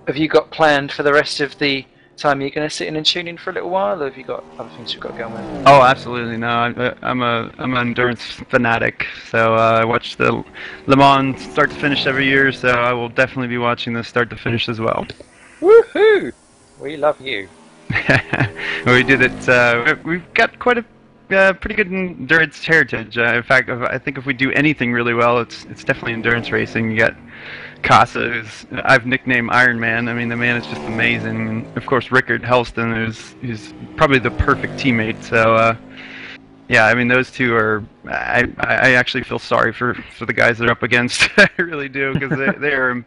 have you got planned for the rest of the time? You're going to sit in and tune in for a little while, or have you got other things you've got going on? Oh, absolutely. No, I'm an endurance fanatic, so I watch the Le Mans start to finish every year, so I will definitely be watching this start to finish as well. Woohoo! We love you. We did it. We've got quite a pretty good endurance heritage. In fact, I think if we do anything really well, it's definitely endurance racing. You got Casa, who's I've nicknamed Iron Man. I mean, the man is just amazing. And of course, Rickard Helston, who's probably the perfect teammate. So yeah, I mean, those two are. I actually feel sorry for the guys they're up against. I really do, because they're.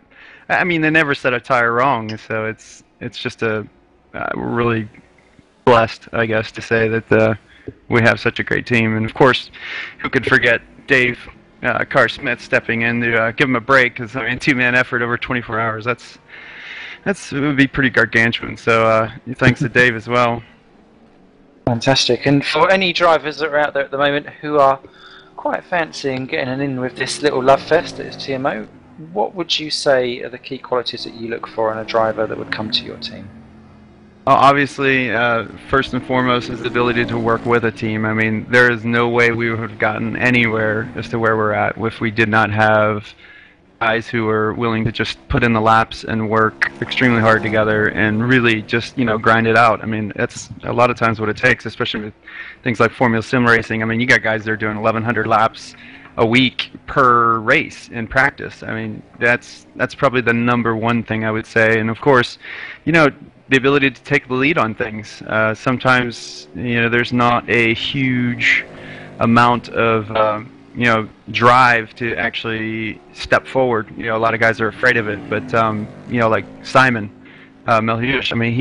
I mean, they never set a tire wrong. So it's just we're really blessed, I guess, to say that we have such a great team. And of course, who could forget Dave Carr Smith stepping in to give him a break? Because I mean, two-man effort over 24 hours. It would be pretty gargantuan. So thanks to Dave as well. Fantastic. And for any drivers that are out there at the moment who are quite fancying getting in with this little love fest that is TMO, what would you say are the key qualities that you look for in a driver that would come to your team? Obviously, first and foremost is the ability to work with a team. I mean, there is no way we would have gotten anywhere as to where we're at if we did not have guys who are willing to just put in the laps and work extremely hard together and really just, grind it out. I mean, that's a lot of times what it takes, especially with things like Formula Sim racing. I mean, you got guys that are doing 1,100 laps a week per race in practice. I mean, that's probably the number one thing I would say. And of course, the ability to take the lead on things. Sometimes, there's not a huge amount of, drive to actually step forward. A lot of guys are afraid of it, but, like Simon Melhuish, I mean,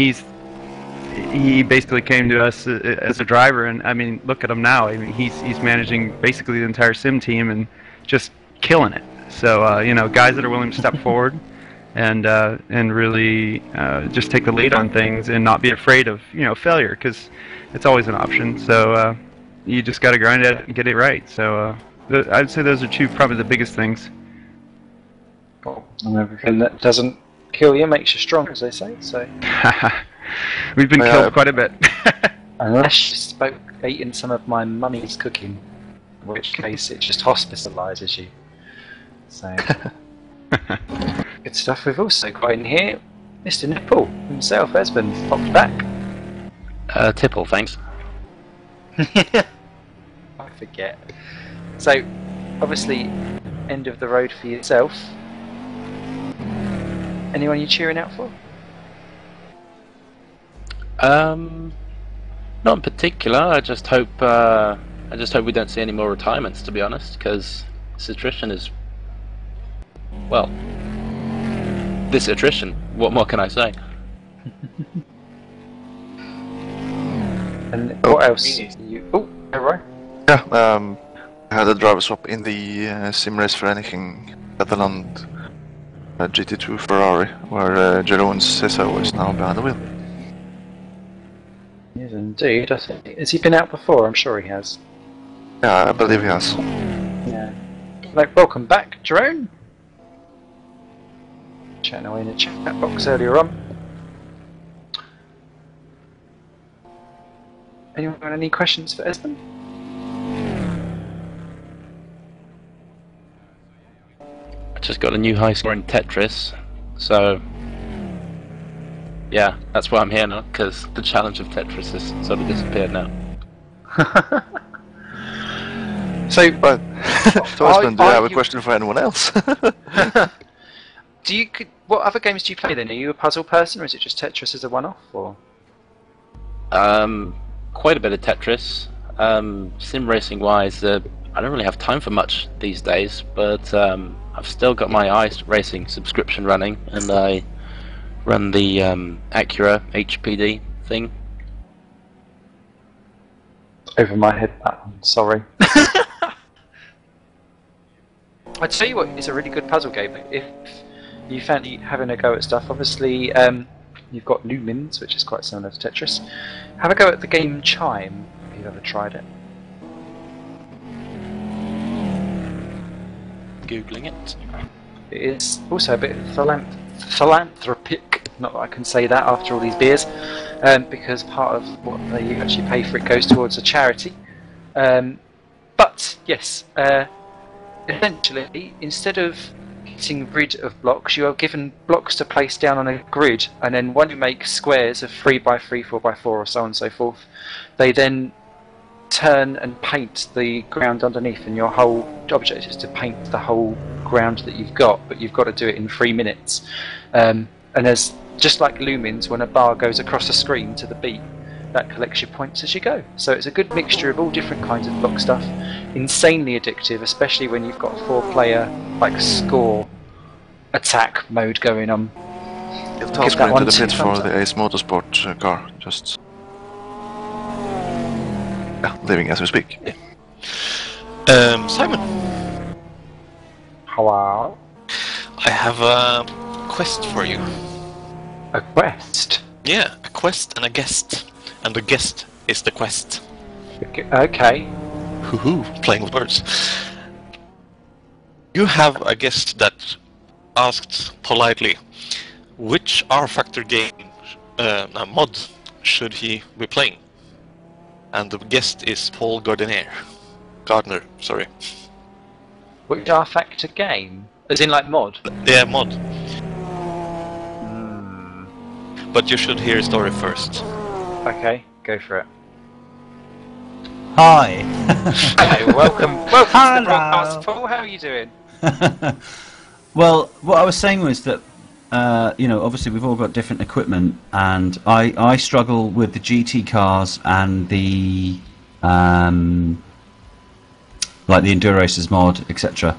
he basically came to us as a driver, and I mean, look at him now. I mean, he's managing basically the entire sim team and just killing it. So you know, guys that are willing to step forward and really just take the lead on things and not be afraid of failure, because it's always an option. So you just got to grind at it and get it right. So I'd say those are probably the biggest things. Well, and everything that doesn't kill you makes you strong, as they say. So we've been killed quite a bit. Unless you spoke eating some of my mummy's cooking, in which case it just hospitalises you. So good stuff. We've also got in here Mr. Nipple himself, Esmond, popped back. Tipple, thanks. I forget. So obviously, end of the road for yourself. Anyone you cheering out for? Not in particular. I just hope we don't see any more retirements, to be honest, because this attrition is, well, this attrition. What more can I say? And what else? Oh, right. Yeah, I had a driver swap in the sim race for anything Netherlands GT2 Ferrari, where Jeroen Cesar is now behind the wheel. Yes, indeed. I think, has he been out before? I'm sure he has. Yeah, I believe he has. Yeah. Like, welcome back, Jerome. Chatting away in the chat box earlier on. Anyone got any questions for Esmond? I just got a new high score in Tetris, so yeah, that's why I'm here now, because the challenge of Tetris has sort of disappeared now. So, but so Esmond, do you have a question for anyone else? What other games do you play then? Are you a puzzle person, or is it just Tetris as a one-off, or? Quite a bit of Tetris. Sim racing wise, I don't really have time for much these days, but I've still got my iRacing subscription running, and I run the Acura HPD thing. Over my head, that one. Sorry. I'd tell you what, it's a really good puzzle game. If you fancy having a go at stuff, obviously you've got Lumens, which is quite similar to Tetris. Have a go at the game Chime, if you've ever tried it. Googling it. It is also a bit philanthropic, not that I can say that after all these beers, because part of what you actually pay for it goes towards a charity. But yes, essentially, instead of getting rid of blocks, you are given blocks to place down on a grid, and then when you make squares of 3x3, 4x4, or so on and so forth, they then turn and paint the ground underneath, and your whole object is to paint the whole ground that you've got, but you've got to do it in 3 minutes. And there's, just like Lumens, when a bar goes across the screen to the beat, that collects your points as you go. So it's a good mixture of all different kinds of block stuff. Insanely addictive, especially when you've got a 4-player like score attack mode going on. You'll toss me into the pit for the Ace Motorsport car. Just leaving as we speak. Yeah. Simon. Hello. I have a quest for you. A quest? Yeah, a quest and a guest. And the guest is the quest. Okay. Hoo-hoo, playing with words. You have a guest that asked politely, which R-Factor game, mod, should he be playing? And the guest is Paul Gardner, sorry. Which R-Factor game? As in like mod? Yeah, mod. But you should hear his story first. Okay, go for it. Hi. Hello, welcome to the broadcast, Paul. How are you doing? Well, what I was saying was that, obviously we've all got different equipment, and I struggle with the GT cars and the like the Enduracers mod, etc.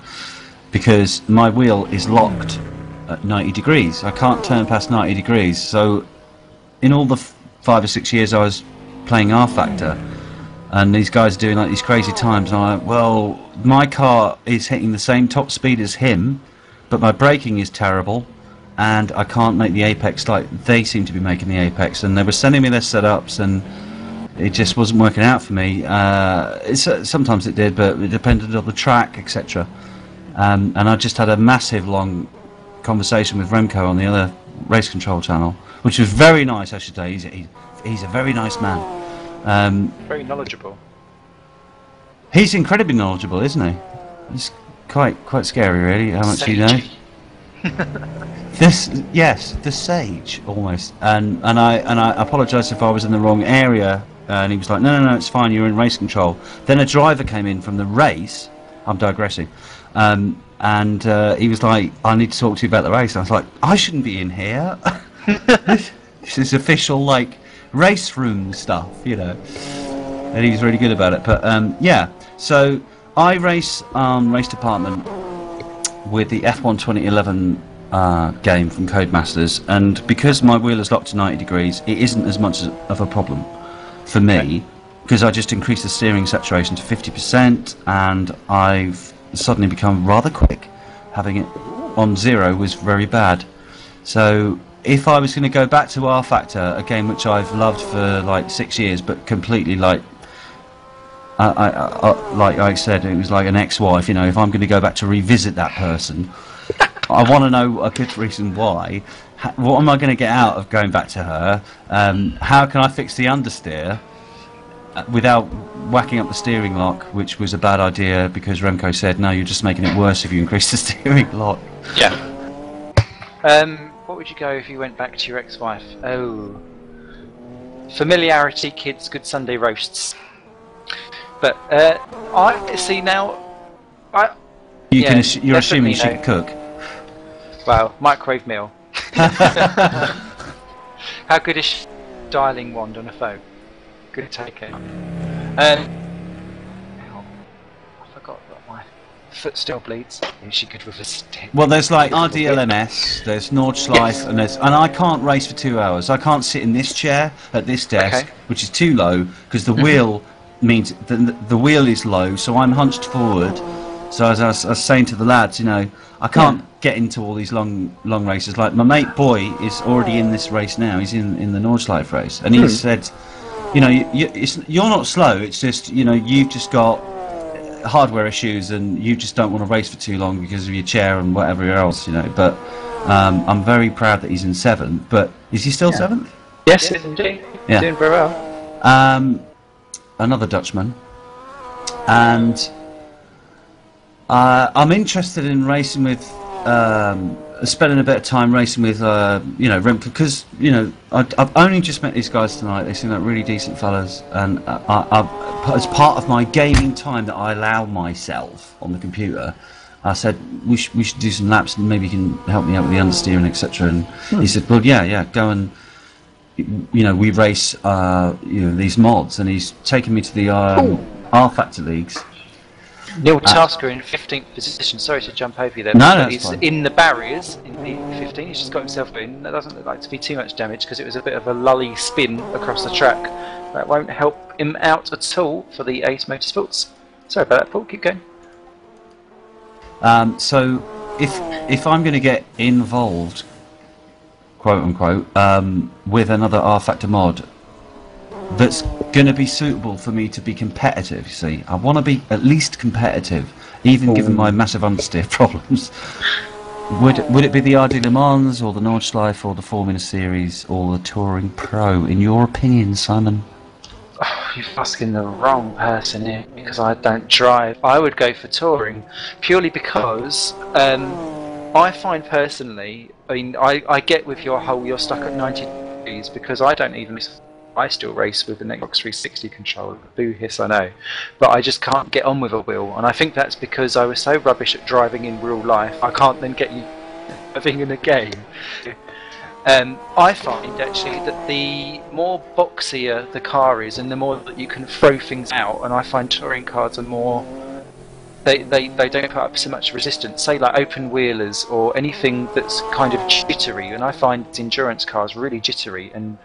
Because my wheel is locked at 90 degrees. I can't turn past 90 degrees. So in all the 5 or 6 years I was playing R Factor, and these guys are doing like these crazy times, and I'm like, well, my car is hitting the same top speed as him, but my braking is terrible, and I can't make the apex like they seem to be making the apex. And they were sending me their setups, and it just wasn't working out for me. Sometimes it did, but it depended on the track, etc. And I just had a massive long conversation with Remco on the other race control channel, which was very nice, I should say. He's a very nice man. Very knowledgeable. He's incredibly knowledgeable, isn't he? It's quite scary, really, how much he knows. Yes, the sage, almost. And I apologised if I was in the wrong area, and he was like, no, it's fine, you're in race control. Then a driver came in from the race. I'm digressing. And he was like, I need to talk to you about the race. And I was like, I shouldn't be in here. This is official, like, race room stuff, you know. And he was really good about it. But yeah, so I race race department with the F1 2011 game from Codemasters, and because my wheel is locked to 90 degrees, it isn't as much of a problem for me, because I just increased the steering saturation to 50%, and I've suddenly become rather quick. Having it on 0 was very bad. So if I was going to go back to R Factor, a game which I've loved for like 6 years, but completely like I said, it was like an ex-wife, you know, if I'm going to go back to revisit that person, I want to know a good reason why. What am I going to get out of going back to her? How can I fix the understeer without whacking up the steering lock, which was a bad idea because Remco said, no, you're just making it worse if you increase the steering lock. Yeah. What would you go if you went back to your ex-wife? Oh. Familiarity, kids, good Sunday roasts. But I see now. You're assuming she can cook. Well, microwave meal. How good is she dialing wand on a phone? Good take it. I forgot that my foot still bleeds. Is she good with a stick? Well, there's like RDLMS, there's Nordschleife, and I can't race for 2 hours. I can't sit in this chair at this desk, which is too low, because the wheel means the wheel is low, so I'm hunched forward. So as I was saying to the lads, you know, I can't get into all these long races. Like my mate Boy is already in this race now. He's in the Nordschleife race, and he said, you know, you're not slow. It's just, you know, you've just got hardware issues, and you just don't want to race for too long because of your chair and whatever else, you know. But I'm very proud that he's in 7th. But is he still 7th? Yes, indeed. Yeah. Doing very well. Another Dutchman, and I'm interested in racing with, spending a bit of time racing with, you know, because, you know, I've only just met these guys tonight. They seem like really decent fellas, and as part of my gaming time that I allow myself on the computer, I said we should do some laps, and maybe you can help me out with the understeering, etc. And he said, well, yeah, go and, you know, we race, you know, these mods, and he's taken me to the R Factor leagues. Neil Tasker in 15th position. Sorry to jump over you there. No, he's fine. in the barriers in P15. He's just got himself in. That doesn't look like to be too much damage because it was a bit of a lully spin across the track. That won't help him out at all for the Ace Motorsports. Sorry about that, Paul. Keep going. So if I'm going to get involved, quote unquote, with another R Factor mod that's going to be suitable for me to be competitive, you see, I want to be at least competitive, even given my massive understeer problems. Would it be the RD Le Mans or the Nordschleife or the Formula Series or the Touring Pro, in your opinion, Simon? Oh, you're asking the wrong person here, because I don't drive. I would go for touring, purely because I find personally, I mean, I get with your whole you're stuck at 90 degrees, because I still race with an Xbox 360 controller. Boo hiss, I know. But I just can't get on with a wheel, and I think that's because I was so rubbish at driving in real life, I can't then get you driving in a game. I find actually that the more boxier the car is, and the more that you can throw things out, and I find touring cars are more, they don't put up so much resistance. Say like open wheelers or anything that's kind of jittery, and I find endurance cars really jittery, and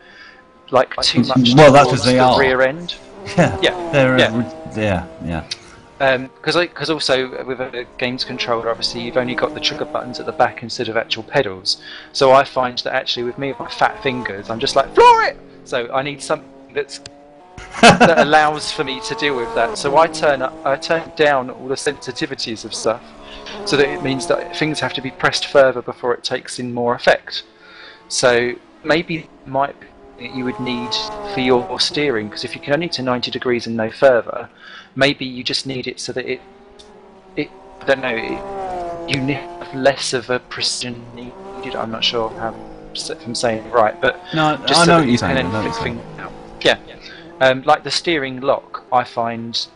like too much. Well, that's towards what they the are. rear end. Yeah. Yeah. Yeah. Because also with a games controller, obviously you've only got the trigger buttons at the back instead of actual pedals. So I find that actually with me, with my fat fingers, I'm just like floor it. So I need something that allows for me to deal with that. So I turn down all the sensitivities of stuff, so that it means that things have to be pressed further before it takes in more effect. So maybe you would need for your steering, because if you can only to 90 degrees and no further, maybe you just need it so that it I don't know, you have less of a precision needed. I'm not sure if I'm saying it right, but no, just I so know that what you you're can saying. then flick things out. Yeah. Like the steering lock, I find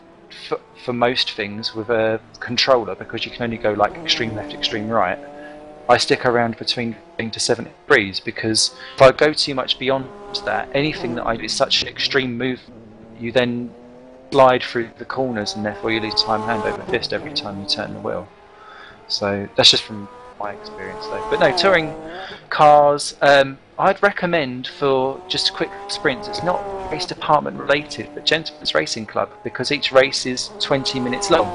for most things with a controller, because you can only go like extreme left, extreme right, I stick around between 15 to 70 degrees, because if I go too much beyond that, anything that I do is such an extreme move, you then slide through the corners and therefore you lose time hand over fist every time you turn the wheel. So that's just from my experience though. But no, touring cars, I'd recommend for just quick sprints. It's not race department related, but Gentlemen's Racing Club, because each race is 20 minutes long.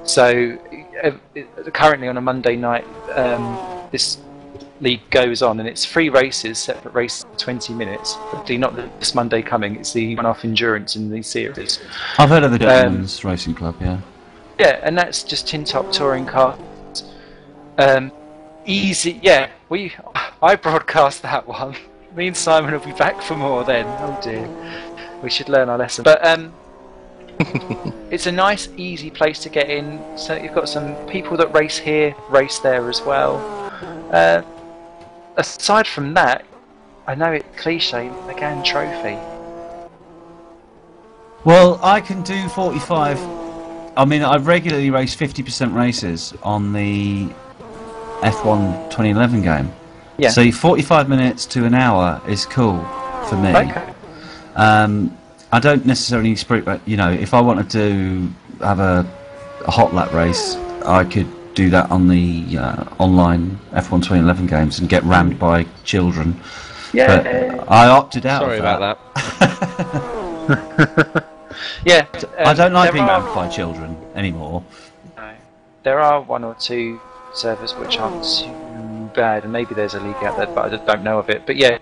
So currently on a Monday night, this league goes on, and it's 3 races, separate races, 20 minutes. Hopefully not this Monday coming. It's the one-off endurance in the series. I've heard of the Gentlemen's Racing Club, yeah. Yeah, and that's just tin top touring cars. Easy, yeah. I broadcast that one. Me and Simon will be back for more then. Oh dear, we should learn our lesson. But it's a nice, easy place to get in. So you've got some people that race here, race there as well. Aside from that, I know it's cliche, the GAN Trophy. Well, I can do 45. I mean, I regularly race 50% races on the F1 2011 game. Yeah. So 45 minutes to an hour is cool for me. Okay. I don't necessarily sprint, you know, if I wanted to have a hot lap race, I could do that on the online F1 2011 games and get rammed by children. Yeah. But I opted out Sorry of about that. Yeah. I don't like being rammed by children anymore. No. There are 1 or 2 servers which aren't too bad, and maybe there's a league out there, but I just don't know of it. But yeah,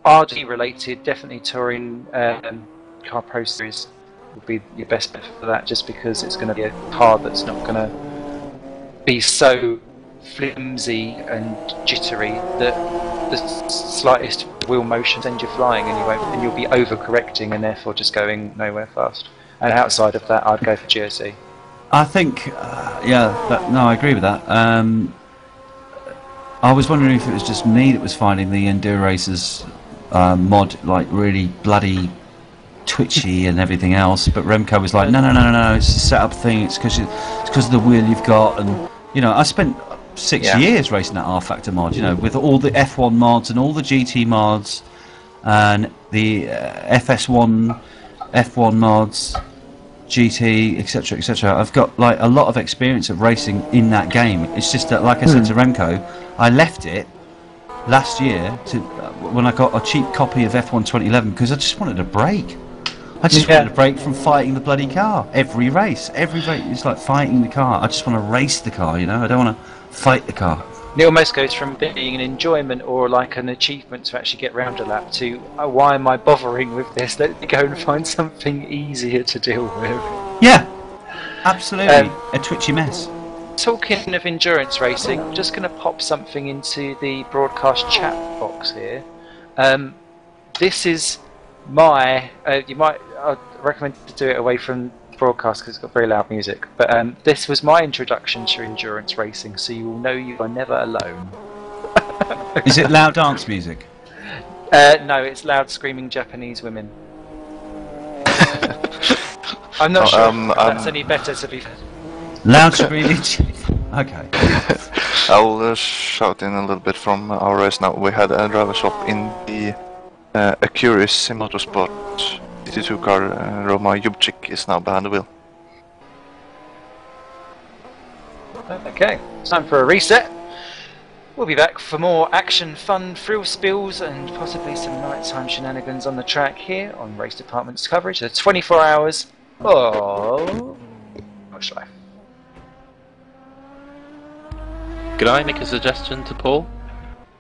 RD related, definitely touring car pro series would be your best bet for that, just because it's going to be a car that's not going to be so flimsy and jittery that the slightest wheel motion sends you flying, and you'll be overcorrecting and therefore just going nowhere fast. And outside of that, I'd go for GSE. I think, no, I agree with that. I was wondering if it was just me that was finding the Enduro Racers mod like really bloody twitchy and everything else, but Remco was like, no, it's a setup thing. It's because of the wheel you've got, and you know, I spent 6 years racing that R Factor mod, you know, with all the F1 mods and all the GT mods and the FS1 F1 mods, GT, etc., etc. I've got like a lot of experience of racing in that game. It's just that, like I said to Remco, I left it last year when I got a cheap copy of F1 2011 because I just wanted a break. I just wanted a break from fighting the bloody car. Every race, it's like fighting the car. I just want to race the car, you know. I don't want to fight the car. It almost goes from being an enjoyment or like an achievement to actually get round a lap to why am I bothering with this? Let me go and find something easier to deal with. Yeah, absolutely. A twitchy mess. Talking of endurance racing, I'm just going to pop something into the broadcast chat box here. This is my. I'd recommend to do it away from the broadcast because it's got very loud music. But this was my introduction to endurance racing, so you will know you are never alone. Is it loud dance music? No, it's loud screaming Japanese women. I'm not sure if that's any better, to be fair. Loud screaming. Okay. I'll shout in a little bit from our race now. We had a driver swap in the a curious motorsport 52 car. Roma Jubchik is now behind the wheel. Okay, it's time for a reset. We'll be back for more action, fun, thrill spills, and possibly some nighttime shenanigans on the track here on Race Department's coverage. The 24 hours of Nordschleife. Could I make a suggestion to Paul?